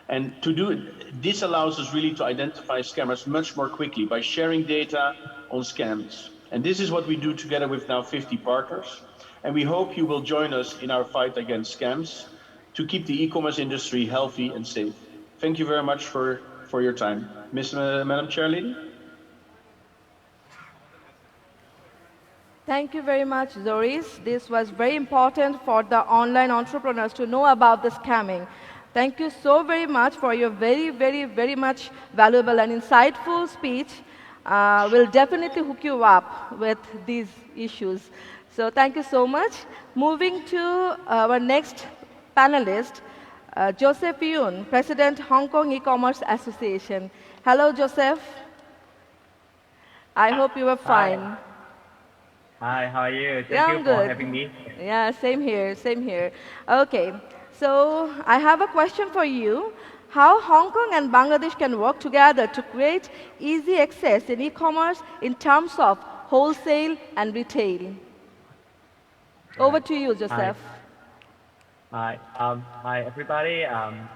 And to do it, this allows us really to identify scammers much more quickly by sharing data on scams. And this is what we do together with now 50 partners. And we hope you will join us in our fight against scams to keep the e-commerce industry healthy and safe. Thank you very much for your time. Madam Chair Lady? Thank you very much, Zoris. This was very important for the online entrepreneurs to know about the scamming. Thank you so very much for your very much valuable and insightful speech. We'll definitely hook you up with these issues. So thank you so much. Moving to our next panelist, Joseph Yun, President, Hong Kong E-Commerce Association. Hello, Joseph. I hope you are fine. Hi, how are you? Thank Yeah, you I'm for good. having me. Yeah, same here, same here. Okay, so I have a question for you. How Hong Kong and Bangladesh can work together to create easy access in e-commerce in terms of wholesale and retail? Over to you, Hi. Joseph. Hi everybody.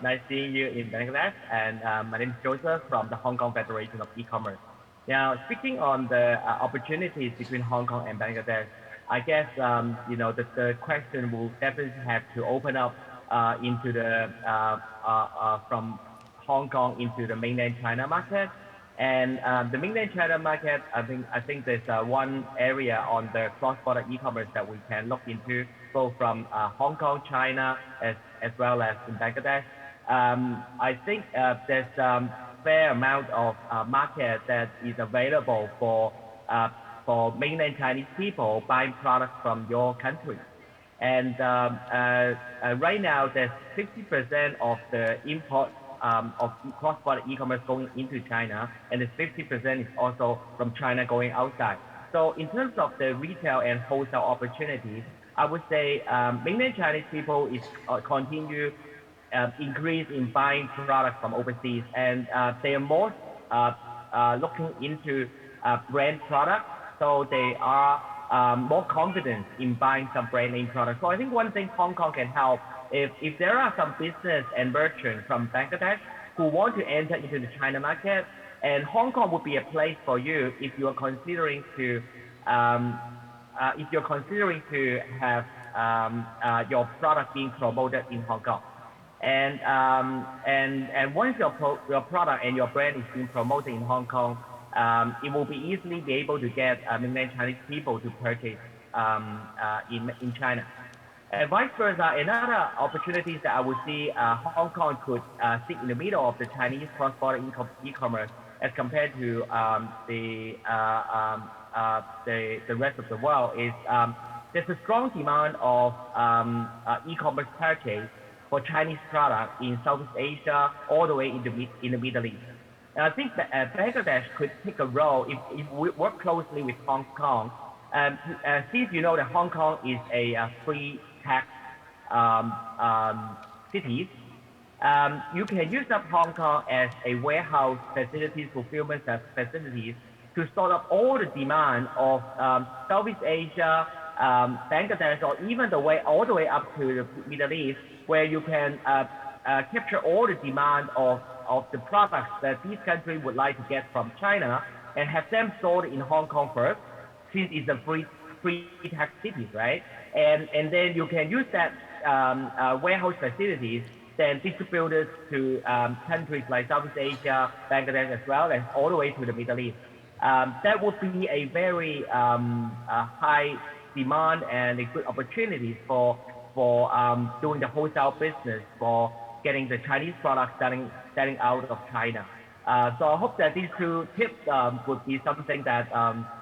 Nice seeing you in Bangladesh. And my name is Joseph from the Hong Kong Federation of E-commerce. Now, speaking on the opportunities between Hong Kong and Bangladesh, I guess the question will definitely have to open up into the from Hong Kong into the mainland China market. And the mainland China market, I think there's one area on the cross-border e-commerce that we can look into, both from Hong Kong, China, as well as in Bangladesh. I think there's fair amount of market that is available for mainland Chinese people buying products from your country. And right now, there's 50% of the import of cross-border e-commerce going into China, and the 50% is also from China going outside. So in terms of the retail and wholesale opportunities, I would say mainland Chinese people is continue increase in buying products from overseas, and they are more looking into brand products, so they are more confident in buying some brand name products. So I think one thing Hong Kong can help, if there are some business and merchants from Bangladesh who want to enter into the China market, and Hong Kong would be a place for you if you are considering to have your product being promoted in Hong Kong. And once your product and your brand is being promoted in Hong Kong, it will be easily be able to get mainland Chinese people to purchase in China. And vice versa, another opportunities that I would see Hong Kong could sit in the middle of the Chinese cross-border e-commerce as compared to the rest of the world is there's a strong demand of e-commerce purchase for Chinese product in Southeast Asia all the way in the Middle East. And I think that Bangladesh could take a role if we work closely with Hong Kong. Since you know that Hong Kong is a free tax um, city, you can use up Hong Kong as a warehouse facilities, fulfillment facilities to store up all the demand of Southeast Asia, Bangladesh, or even all the way up to the Middle East, where you can capture all the demand of the products that these countries would like to get from China and have them stored in Hong Kong first, since it's a free tax city, right? And then you can use that warehouse facilities then distribute it to countries like Southeast Asia, Bangladesh as well, and all the way to the Middle East. That would be a very high demand and a good opportunity for doing the wholesale business for getting the Chinese products selling out of China. So I hope that these two tips would be something that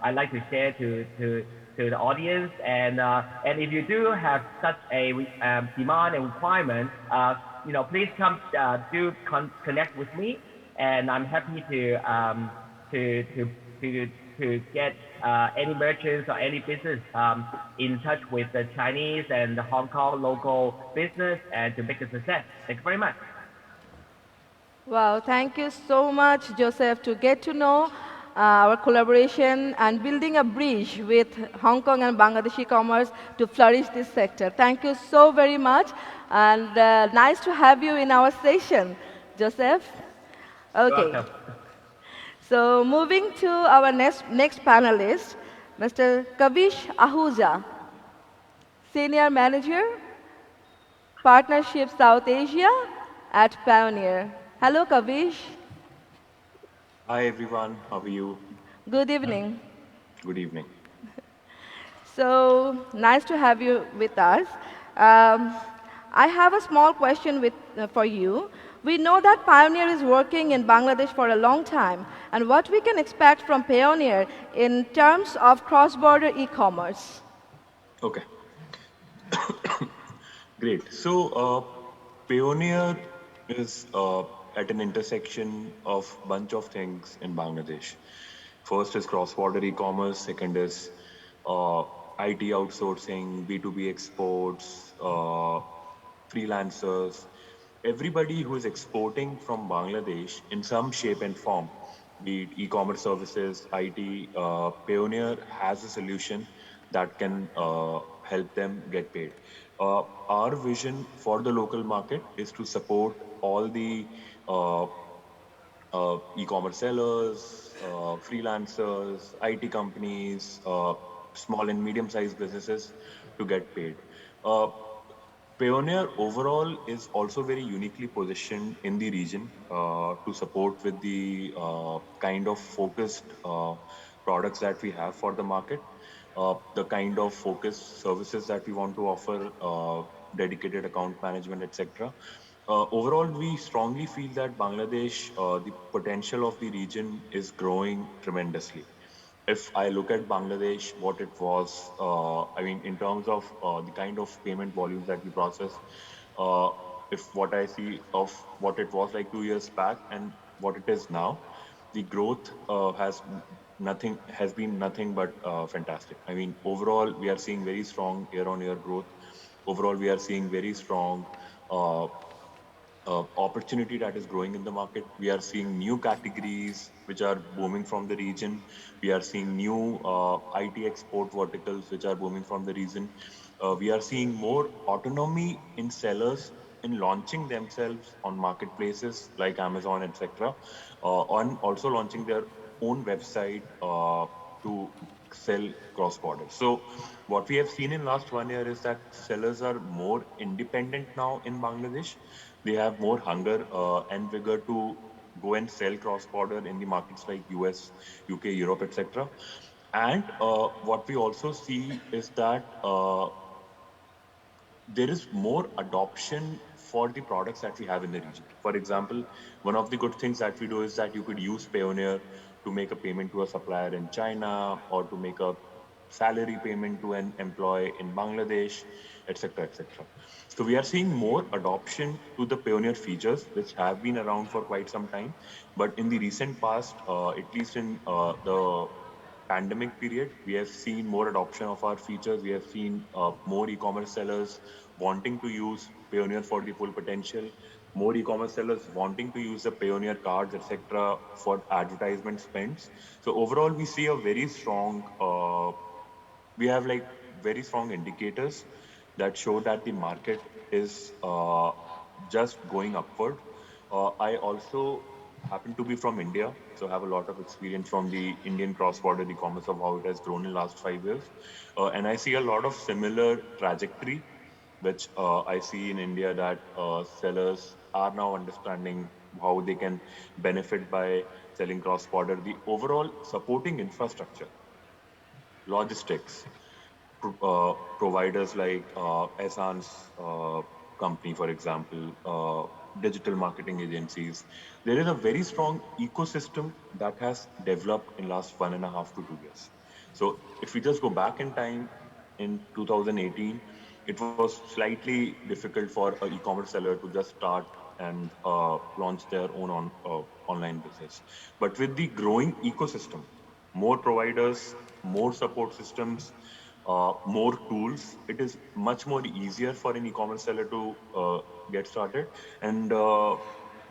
I'd like to share to the audience. And if you do have such a demand and requirement, please come connect with me, and I'm happy to get any merchants or any business in touch with the Chinese and the Hong Kong local business and to make a success. Thank you very much. Wow, thank you so much, Joseph, to get to know our collaboration and building a bridge with Hong Kong and Bangladeshi commerce to flourish this sector. Thank you so very much, and nice to have you in our session, Joseph. Okay. Welcome. So moving to our next panelist, Mr. Kavish Ahuja, Senior Manager, Partnership South Asia at Pioneer. Hello, Kavish. Hi everyone, how are you? Good evening. Good evening. So nice to have you with us. I have a small question for you. We know that Pioneer is working in Bangladesh for a long time, and what we can expect from Pioneer in terms of cross-border e-commerce. Okay, great. So, Pioneer is at an intersection of bunch of things in Bangladesh. First is cross-border e-commerce. Second is IT outsourcing, B2B exports, freelancers. Everybody who is exporting from Bangladesh in some shape and form, be it e-commerce services, IT, Pioneer has a solution that can help them get paid. Our vision for the local market is to support all the uh, e-commerce sellers, freelancers, IT companies, small and medium-sized businesses to get paid. Uh, Pioneer overall is also very uniquely positioned in the region to support with the kind of focused products that we have for the market, the kind of focused services that we want to offer, dedicated account management, etc. Overall, we strongly feel that Bangladesh, the potential of the region is growing tremendously. If I look at Bangladesh, what it was, I mean, in terms of the kind of payment volumes that we process, uh, if what I see of what it was like 2 years back and what it is now, the growth has been nothing but fantastic. I mean, overall, we are seeing very strong year-on-year growth. Overall, we are seeing very strong uh, opportunity that is growing in the market. We are seeing new categories which are booming from the region. We are seeing new IT export verticals which are booming from the region. We are seeing more autonomy in sellers in launching themselves on marketplaces like Amazon, etc. On also launching their own website to sell cross border. So what we have seen in last 1 year is that sellers are more independent now in Bangladesh. They have more hunger and vigor to go and sell cross border in the markets like US, UK, Europe, etc. And what we also see is that there is more adoption for the products that we have in the region. For example, one of the good things that we do is that you could use Payoneer to make a payment to a supplier in China, or to make a salary payment to an employee in Bangladesh, etc., etc. So we are seeing more adoption to the Payoneer features, which have been around for quite some time. But in the recent past, at least in the pandemic period, we have seen more adoption of our features. We have seen more e-commerce sellers wanting to use Payoneer for the full potential, more e-commerce sellers wanting to use the Payoneer cards, etc., for advertisement spends. So overall, we see a very strong, we have like very strong indicators that show that the market is just going upward. I also happen to be from India, so I have a lot of experience from the Indian cross-border e-commerce of how it has grown in the last 5 years. And I see a lot of similar trajectory, which I see in India, that sellers are now understanding how they can benefit by selling cross-border. The overall supporting infrastructure, logistics, providers like Ehsan's company, for example, digital marketing agencies. There is a very strong ecosystem that has developed in last 1.5 to 2 years. So if we just go back in time, in 2018, it was slightly difficult for an e-commerce seller to just start and launch their own online business. But with the growing ecosystem, more providers, more support systems, more tools, it is much more easier for an e-commerce seller to get started. And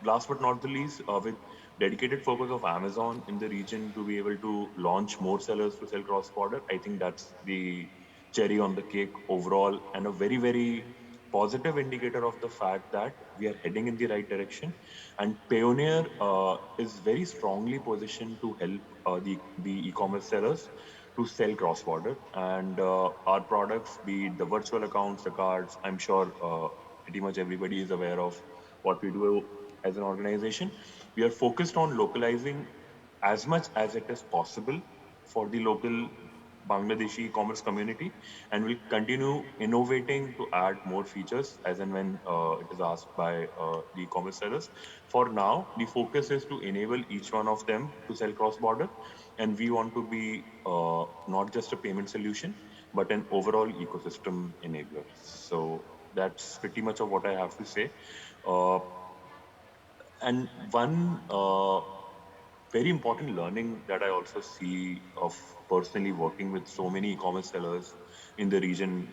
last but not the least, with dedicated focus of Amazon in the region to be able to launch more sellers to sell cross-border, I think that's the cherry on the cake overall, and a very, very positive indicator of the fact that we are heading in the right direction. And Payoneer is very strongly positioned to help the e-commerce sellers to sell cross-border. And our products, be it the virtual accounts, the cards, I'm sure pretty much everybody is aware of what we do as an organization. We are focused on localizing as much as it is possible for the local Bangladeshi e-commerce community, and will continue innovating to add more features as and when it is asked by the e-commerce sellers. For now, the focus is to enable each one of them to sell cross-border, and we want to be not just a payment solution, but an overall ecosystem enabler. So that's pretty much of what I have to say. And one very important learning that I also see of personally working with so many e-commerce sellers in the region,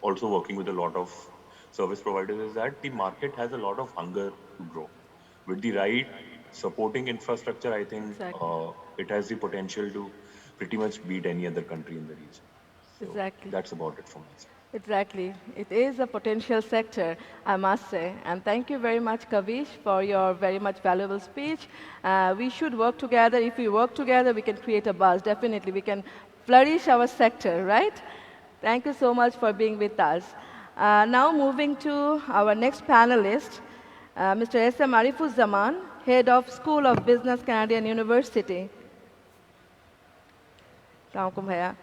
also working with a lot of service providers, is that the market has a lot of hunger to grow. With the right supporting infrastructure, I think Exactly. it has the potential to pretty much beat any other country in the region. So Exactly. that's about it from my side. Exactly. It is a potential sector, I must say. And thank you very much, Kavish, for your very much valuable speech. We should work together. If we work together, we can create a buzz. Definitely, we can flourish our sector, right? Thank you so much for being with us. Now moving to our next panelist, Mr. S.M. Arifuzzaman, Head of School of Business, Canadian University. Assalamualaikum, Bhaiya.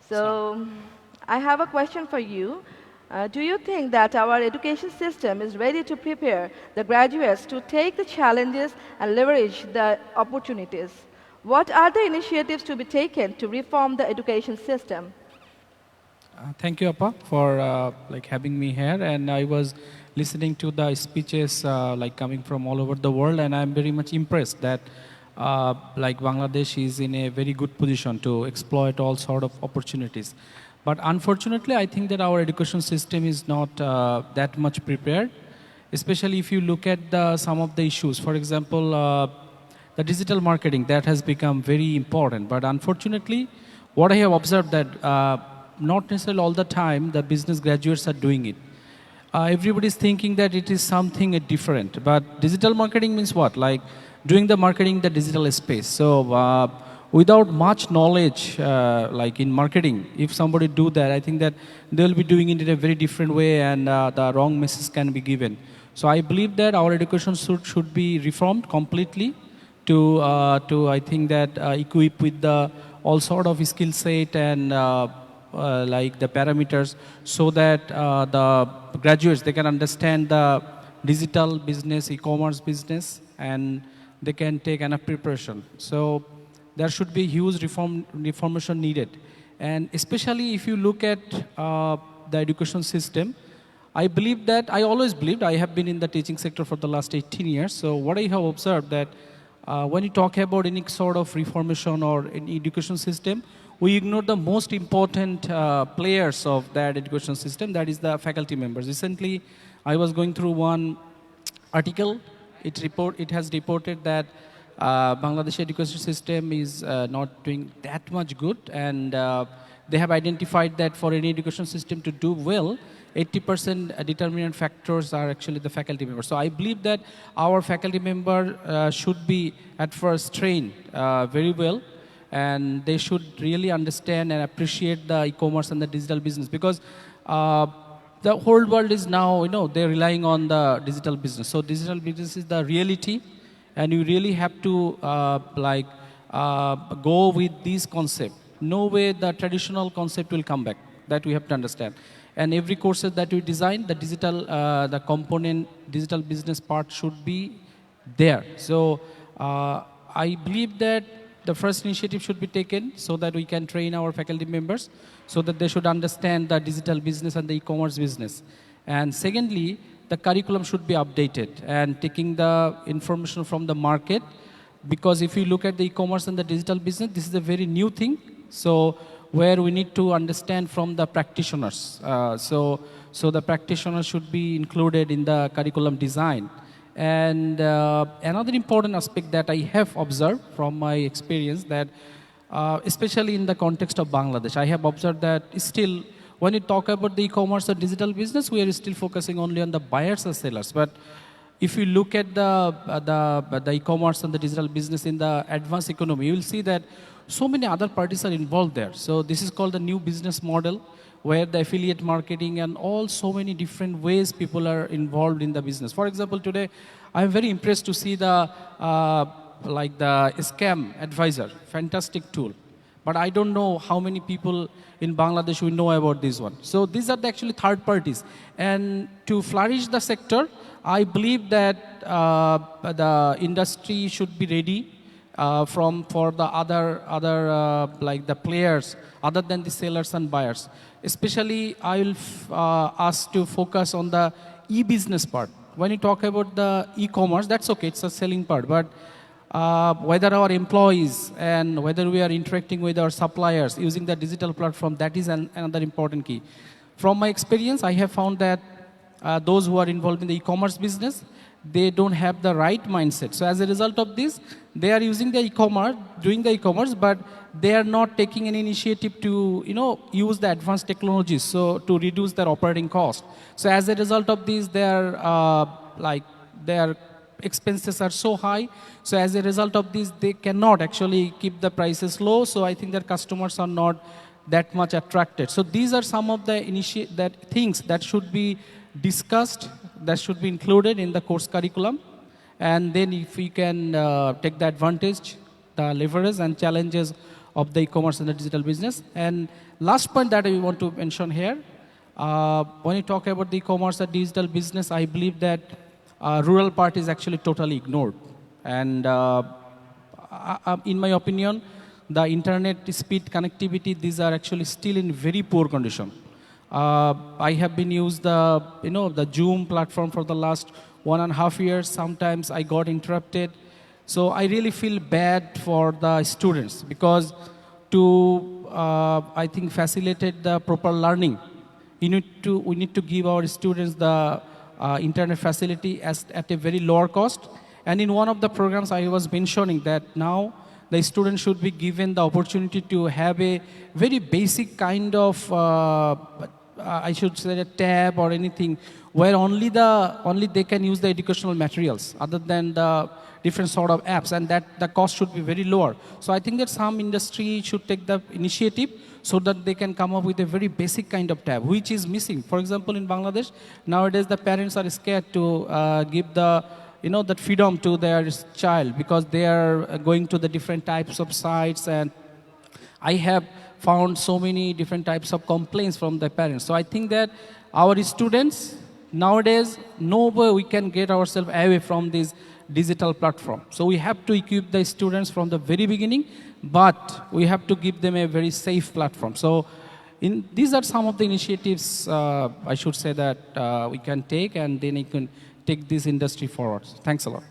So, I have a question for you. Do you think that our education system is ready to prepare the graduates to take the challenges and leverage the opportunities? What are the initiatives to be taken to reform the education system? Thank you, Appa, for having me here. And I was listening to the speeches coming from all over the world, and I'm very much impressed that Bangladesh is in a very good position to exploit all sort of opportunities. But unfortunately, I think that our education system is not that much prepared, especially if you look at some of the issues. For example, the digital marketing, that has become very important. But unfortunately, what I have observed that not necessarily all the time the business graduates are doing it. Everybody is thinking that it is something different. But digital marketing means what? Like doing the marketing in the digital space. So without much knowledge, like in marketing, if somebody do that, I think that they'll be doing it in a very different way, and the wrong message can be given. So I believe that our education should be reformed completely to I think that equip with all sort of skill set and like the parameters, so that the graduates, they can understand the digital business, e-commerce business, and they can take enough preparation. So there should be huge reformation needed. And especially if you look at the education system, I believe that, I always believed, I have been in the teaching sector for the last 18 years. So what I have observed that when you talk about any sort of reformation or any education system, we ignore the most important players of that education system, that is the faculty members. Recently, I was going through one article. It has reported that Bangladesh education system is not doing that much good, and they have identified that for any education system to do well, 80% determinant factors are actually the faculty members. So I believe that our faculty member should be at first trained very well, and they should really understand and appreciate the e-commerce and the digital business, because the whole world is now, they're relying on the digital business. So digital business is the reality, and you really have to go with this concept. No way the traditional concept will come back. That we have to understand. And every courses that we design, the digital, the component, digital business part should be there. So I believe that the first initiative should be taken so that we can train our faculty members so that they should understand the digital business and the e-commerce business. And secondly, the curriculum should be updated and taking the information from the market, because if you look at the e-commerce and the digital business, this is a very new thing. So where we need to understand from the practitioners. So the practitioners should be included in the curriculum design. And another important aspect that I have observed from my experience, that especially in the context of Bangladesh, I have observed that still when you talk about the e-commerce or digital business, we are still focusing only on the buyers and sellers. But if you look at the e-commerce and the digital business in the advanced economy, you will see that so many other parties are involved there. So this is called the new business model, where the affiliate marketing and all so many different ways people are involved in the business. For example, today, I'm very impressed to see the scam advisor, fantastic tool. But I don't know how many people in Bangladesh will know about this one. So these are the actually third parties. And to flourish the sector, I believe that the industry should be ready for the other like the players other than the sellers and buyers. Especially, I will ask to focus on the e-business part. When you talk about the e-commerce, that's okay, it's a selling part. But whether our employees and whether we are interacting with our suppliers using the digital platform, that is another important key. From my experience, I have found that those who are involved in the e-commerce business, they don't have the right mindset. So as a result of this, they are using the e-commerce, doing the e-commerce, but they are not taking any initiative to, use the advanced technologies, so to reduce their operating cost. So as a result of this, their expenses are so high. So as a result of this, they cannot actually keep the prices low. So I think their customers are not that much attracted. So these are some of the things that should be discussed, that should be included in the course curriculum. And then if we can take the advantage, the leverage and challenges of the e-commerce and the digital business. And last point that I want to mention here, when you talk about the e-commerce and digital business, I believe that rural part is actually totally ignored. And in my opinion, the internet speed connectivity, these are actually still in very poor condition. I have been used the Zoom platform for the last 1.5 years. Sometimes I got interrupted. So I really feel bad for the students, because to, I think, facilitate the proper learning, we need to give our students the internet facility at a very lower cost. And in one of the programs, I was mentioning that now the students should be given the opportunity to have a very basic kind of, I should say, a tab or anything, where only they can use the educational materials other than the different sort of apps, and that the cost should be very lower. So I think that some industry should take the initiative so that they can come up with a very basic kind of tab, which is missing. For example, in Bangladesh, nowadays the parents are scared to give the that freedom to their child, because they are going to the different types of sites. And I have found so many different types of complaints from the parents. So I think that our students nowadays know where we can get ourselves away from this digital platform. So we have to equip the students from the very beginning, but we have to give them a very safe platform. So these are some of the initiatives I should say that we can take, and then you can take this industry forward. Thanks a lot.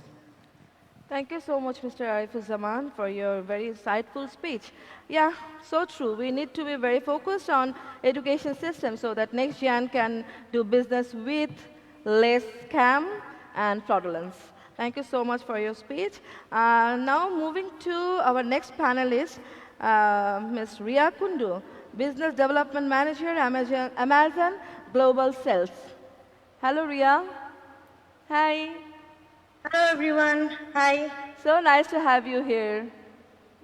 Thank you so much, Mr. Arifuzzaman, for your very insightful speech. Yeah, so true. We need to be very focused on education system so that next gen can do business with less scam and fraudulence. Thank you so much for your speech. Now moving to our next panelist, Ms. Ria Kundu, Business Development Manager, Amazon Global Sales. Hello, Ria. Hi. Hello everyone. Hi. So nice to have you here.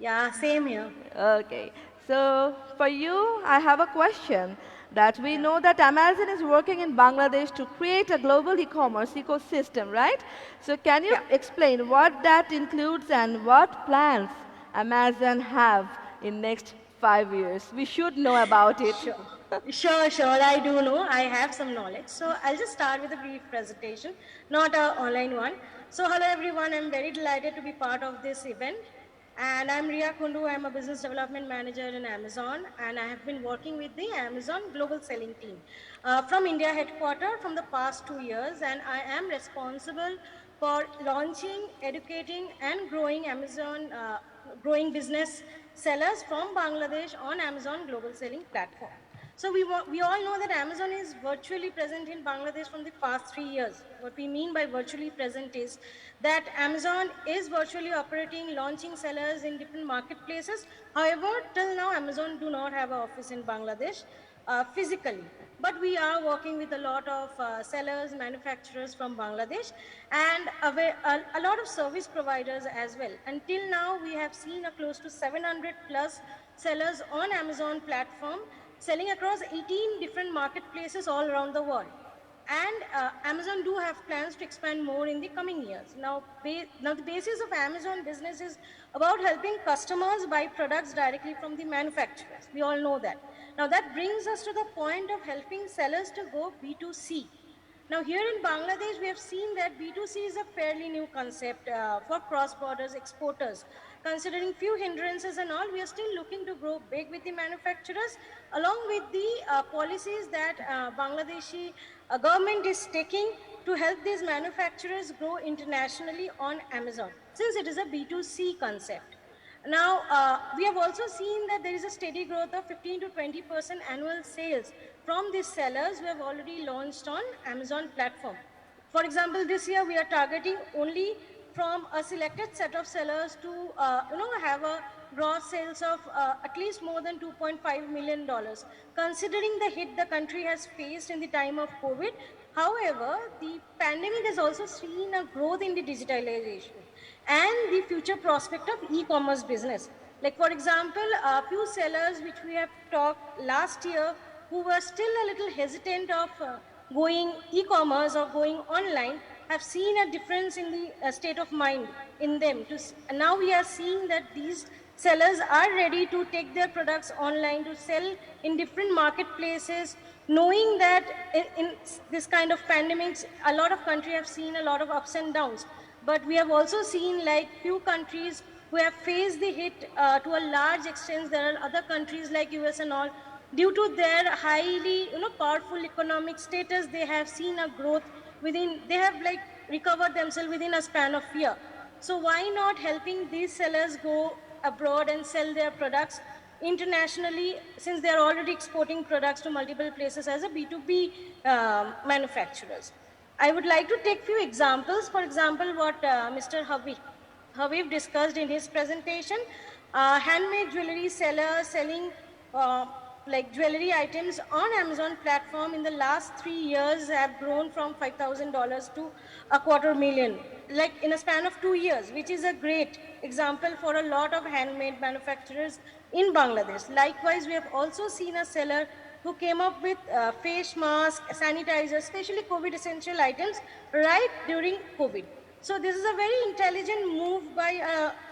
Yeah, same here. Okay. So for you, I have a question that we know that Amazon is working in Bangladesh to create a global e-commerce ecosystem, right? So can you explain what that includes and what plans Amazon have in next 5 years? We should know about it. Sure. I do know. I have some knowledge. So I'll just start with a brief presentation, not an online one. So hello everyone. I'm very delighted to be part of this event. And I'm Ria Kundu. I'm a business development manager in Amazon. And I have been working with the Amazon global selling team from India headquarters from the past 2 years. And I am responsible for launching, educating, and growing growing business sellers from Bangladesh on Amazon global selling platform. So we all know that Amazon is virtually present in Bangladesh from the past 3 years. What we mean by virtually present is that Amazon is virtually operating, launching sellers in different marketplaces. However, till now, Amazon do not have an office in Bangladesh physically. But we are working with a lot of sellers, manufacturers from Bangladesh, and a lot of service providers as well. Until now, we have seen close to 700 plus sellers on Amazon platform, selling across 18 different marketplaces all around the world. And Amazon do have plans to expand more in the coming years. Now the basis of Amazon business is about helping customers buy products directly from the manufacturers. We all know that. Now that brings us to the point of helping sellers to go B2C. Now here in Bangladesh, we have seen that B2C is a fairly new concept for cross-border exporters. Considering few hindrances and all, we are still looking to grow big with the manufacturers, along with the policies that Bangladeshi government is taking to help these manufacturers grow internationally on Amazon, since it is a B2C concept. Now, we have also seen that there is a steady growth of 15 to 20% annual sales from these sellers who have already launched on Amazon platform. For example, this year we are targeting only from a selected set of sellers to have a gross sales of at least more than $2.5 million, considering the hit the country has faced in the time of COVID. However, the pandemic has also seen a growth in the digitalization and the future prospect of e-commerce business. Like for example, a few sellers which we have talked last year who were still a little hesitant of going e-commerce or going online have seen a difference in the state of mind in them. Now we are seeing that these sellers are ready to take their products online to sell in different marketplaces, knowing that in this kind of pandemics, a lot of countries have seen a lot of ups and downs. But we have also seen like few countries who have faced the hit to a large extent. There are other countries like US and all, due to their highly powerful economic status, they have seen a growth they have like recovered themselves within a span of year. So why not helping these sellers go abroad and sell their products internationally, since they are already exporting products to multiple places as a B2B manufacturers. I would like to take few examples. For example, what Mr. Habib discussed in his presentation, handmade jewelry seller selling like jewelry items on Amazon platform in the last 3 years have grown from $5,000 to $250,000, like in a span of 2 years, which is a great example for a lot of handmade manufacturers in Bangladesh. Likewise, we have also seen a seller who came up with face masks, sanitizers, especially COVID essential items right during COVID. So this is a very intelligent move by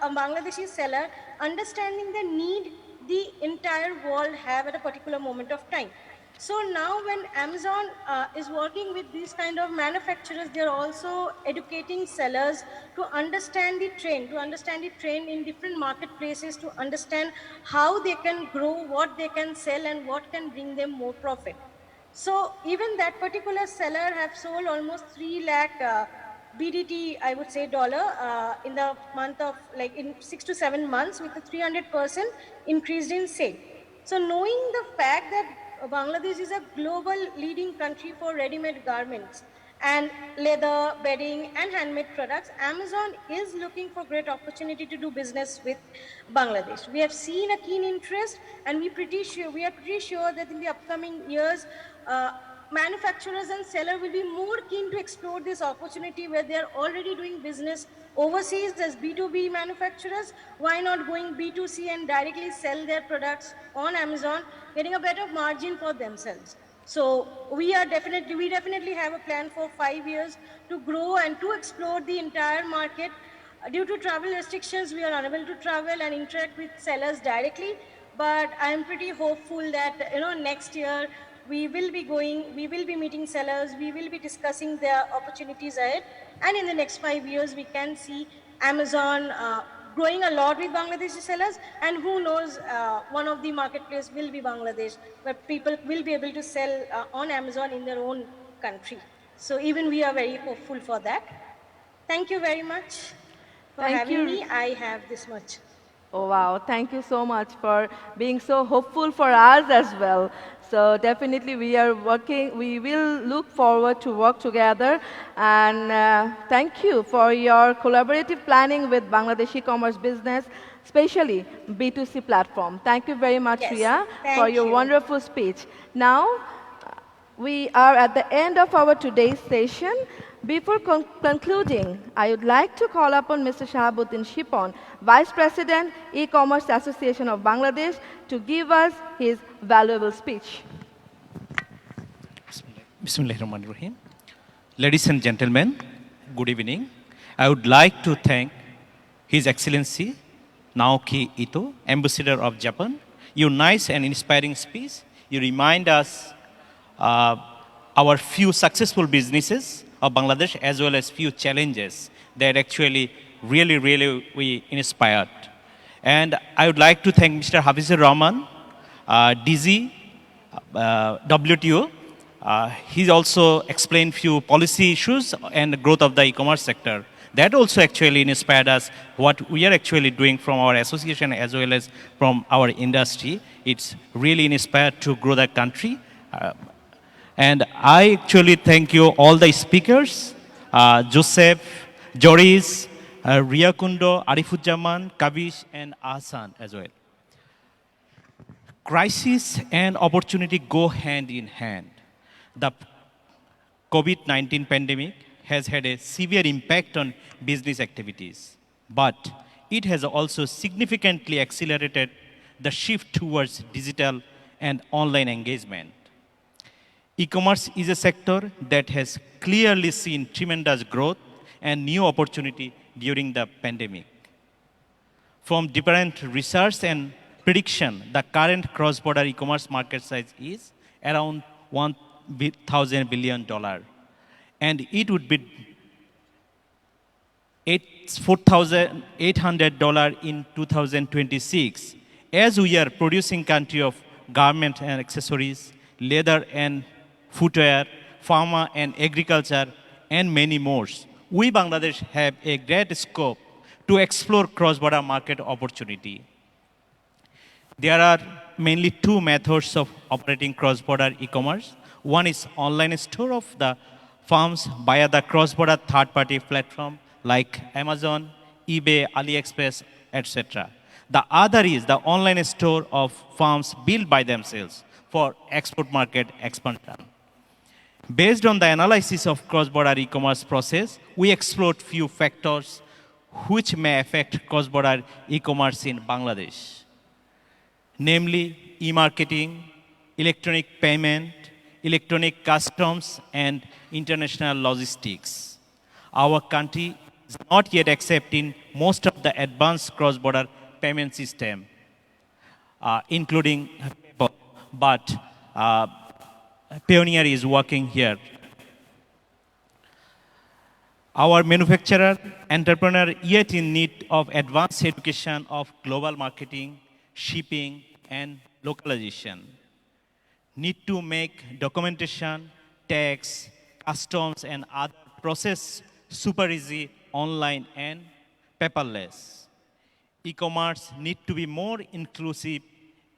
a Bangladeshi seller, understanding the need the entire world have at a particular moment of time. So now when Amazon is working with these kind of manufacturers, they're also educating sellers to understand the trend in different marketplaces, to understand how they can grow, what they can sell, and what can bring them more profit. So even that particular seller have sold almost 3 lakh BDT, I would say dollar, in the month of like in 6 to 7 months, with a 300% increase in sale. So knowing the fact that Bangladesh is a global leading country for ready-made garments and leather, bedding, and handmade products, Amazon is looking for great opportunity to do business with Bangladesh. We have seen a keen interest, and we are pretty sure that in the upcoming years, manufacturers and sellers will be more keen to explore this opportunity where they are already doing business overseas as B2B manufacturers. Why not going B2C and directly sell their products on Amazon, getting a better margin for themselves? So we definitely have a plan for 5 years to grow and to explore the entire market. Due to travel restrictions, we are unable to travel and interact with sellers directly, but I am pretty hopeful that next year we will be meeting sellers, we will be discussing their opportunities ahead, and in the next 5 years we can see Amazon growing a lot with Bangladeshi sellers, and who knows, one of the marketplace will be Bangladesh, where people will be able to sell on Amazon in their own country. So even we are very hopeful for that. Thank you very much for Thank having you. me. I have this much. Oh, wow. Thank you so much for being so hopeful for us as well. So definitely we will look forward to work together. And thank you for your collaborative planning with Bangladesh e-commerce business, especially B2C platform. Thank you very much, Yes, Ria, for thank your you. wonderful speech. Now, we are at the end of our today's session. Before concluding, I would like to call upon Mr. Shahabuddin Shipon, Vice President, E-Commerce Association of Bangladesh, to give us his valuable speech. Bismillahirrahmanirrahim. Ladies and gentlemen, good evening. I would like to thank His Excellency Naoki Ito, Ambassador of Japan. Your nice and inspiring speech. You remind us our few successful businesses of Bangladesh as well as few challenges that actually really we inspired. And I would like to thank Mr. Hafizur Rahman, DG, WTO. He's also explained few policy issues and the growth of the e-commerce sector. That also actually inspired us what we are actually doing from our association as well as from our industry. It's really inspired to grow the country. And I actually thank you all the speakers, Joseph, Joris, Ria Kundo, Arifujjaman, Kavish, and Ahsan as well. Crisis and opportunity go hand in hand. The COVID-19 pandemic has had a severe impact on business activities, but it has also significantly accelerated the shift towards digital and online engagement. E-commerce is a sector that has clearly seen tremendous growth and new opportunity during the pandemic. From different research and prediction, the current cross-border e-commerce market size is around $1,000 billion. And it would be $4,800 in 2026, as we are producing country of garment and accessories, leather and footwear, pharma and agriculture, and many more. We Bangladesh have a great scope to explore cross-border market opportunity. There are mainly two methods of operating cross-border e-commerce. One is online store of the firms via the cross-border third-party platform like Amazon, eBay, AliExpress, etc. The other is the online store of firms built by themselves for export market expansion. Based on the analysis of cross-border e-commerce process, we explored few factors which may affect cross-border e-commerce in Bangladesh, namely e-marketing, electronic payment, electronic customs, and international logistics. Our country is not yet accepting most of the advanced cross-border payment system. including people. But Pioneer is working here. Our manufacturer, entrepreneur, yet in need of advanced education of global marketing, shipping, and localization, need to make documentation, tax, customs, and other process super easy, online, and paperless. E-commerce need to be more inclusive.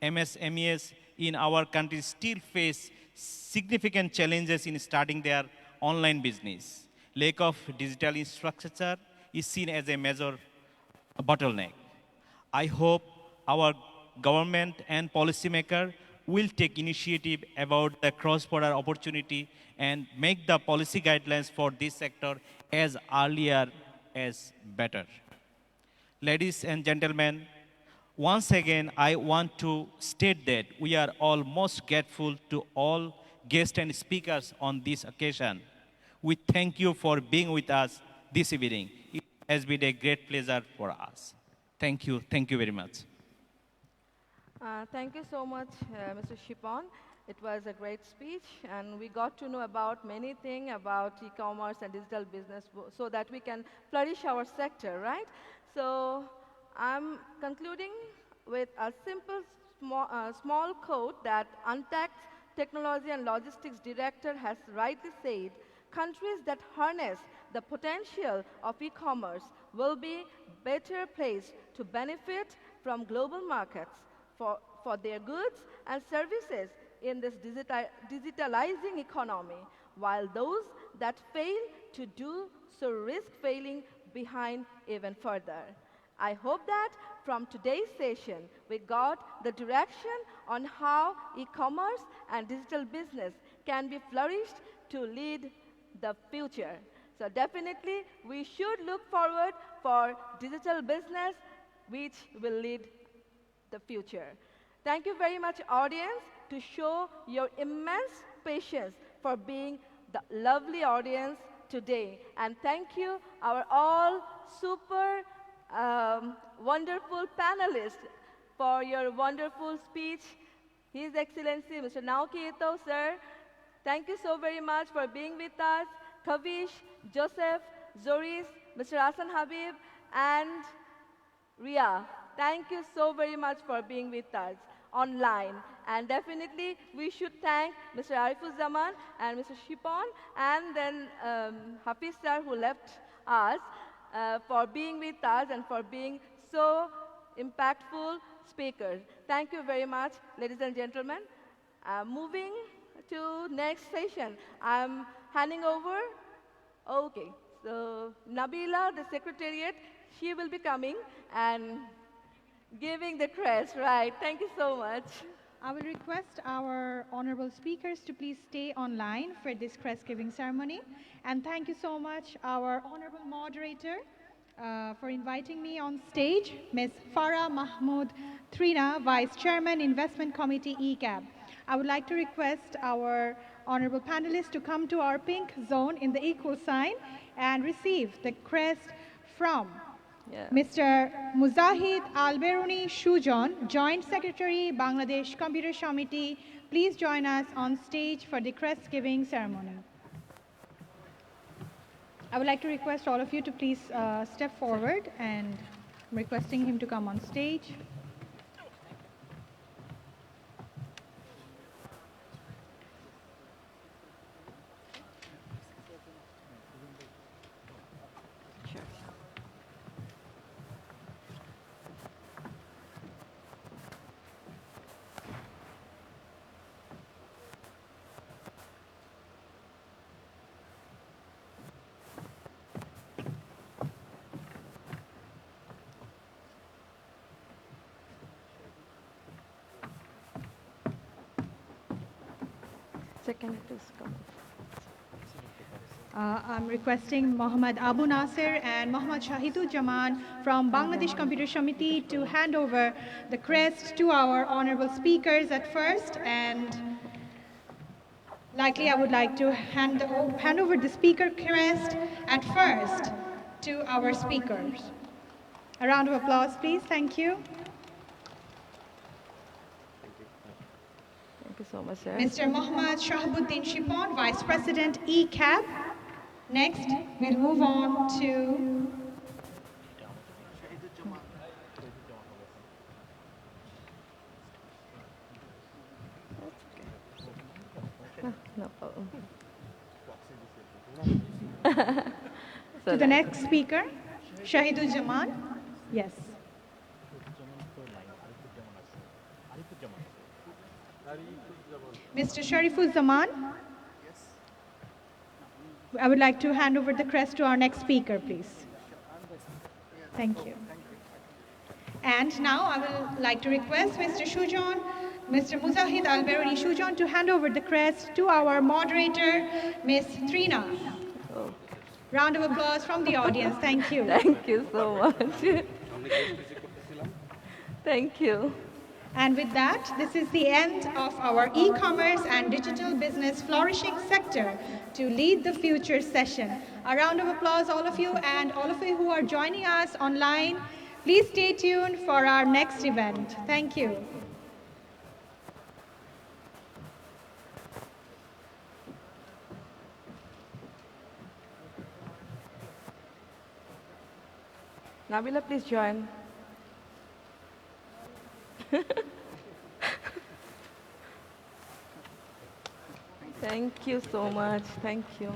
MSMEs in our country still face significant challenges in starting their online business. Lack of digital infrastructure is seen as a major bottleneck. I hope our government and policymaker will take initiative about the cross-border opportunity and make the policy guidelines for this sector as earlier as better. Ladies and gentlemen, once again, I want to state that we are all most grateful to all guests and speakers on this occasion. We thank you for being with us this evening. It has been a great pleasure for us. Thank you. Thank you very much. Thank you so much, Mr. Shipon. It was a great speech, and we got to know about many things about e-commerce and digital business so that we can flourish our sector, right? So I'm concluding with a simple small quote that Untact's Technology and Logistics Director has rightly said, countries that harness the potential of e-commerce will be better placed to benefit from global markets for their goods and services in this digitalizing economy, while those that fail to do so risk failing behind even further. I hope that from today's session, we got the direction on how e-commerce and digital business can be flourished to lead the future. So definitely, we should look forward for digital business, which will lead the future. Thank you very much, audience, to show your immense patience for being the lovely audience today. And thank you, our all super wonderful panelists, for your wonderful speech. His Excellency, Mr. Naoki Ito, sir, thank you so very much for being with us. Kavish, Joseph, Zoris, Mr. Hassan Habib, and Ria, thank you so very much for being with us online. And definitely, we should thank Mr. Arifuzzaman and Mr. Shipon, and then Hafiz sir, who left us, for being with us and for being so impactful speakers. Thank you very much, ladies and gentlemen. Moving to next session, I'm handing over. Okay, so Nabila, the secretariat, she will be coming and giving the crest, right? Thank you so much. I will request our honorable speakers to please stay online for this crest giving ceremony. And thank you so much, our honorable moderator, for inviting me on stage, Ms. Farah Mahmood Trina, Vice Chairman, Investment Committee, ECAB. I would like to request our honorable panelists to come to our pink zone in the equal sign and receive the crest from Mr. Muzahid Alberuni Shujon, Joint Secretary, Bangladesh Computer Committee. Please join us on stage for the crest giving ceremony. I would like to request all of you to please step forward, and I'm requesting him to come on stage. Second, please come. I'm requesting Mohammad Abu Nasir and Mohammad Shahidul Jaman from Bangladesh Computer Committee to hand over the crest to our honorable speakers at first. And likely I would like to hand over the speaker crest at first to our speakers. A round of applause, please. Thank you. so much, sir. Mr. Mohammad Shahabuddin Shipon, Vice President ECAB. Next, we'll move on to No problem. to the next speaker, Shahidul Jaman. Yes. Mr. Shariful Zaman. I would like to hand over the crest to our next speaker, please. Thank you. And now I would like to request Mr. Shujan, Mr. Muzahid Al-Beruni Shujan to hand over the crest to our moderator, Ms. Trina. Round of applause from the audience. Thank you. Thank you so much. Thank you. And with that, this is the end of our e-commerce and digital business flourishing sector to lead the future session. A round of applause, all of you, and all of you who are joining us online. Please stay tuned for our next event. Thank you. Nabila, please join. Thank you so much. Thank you.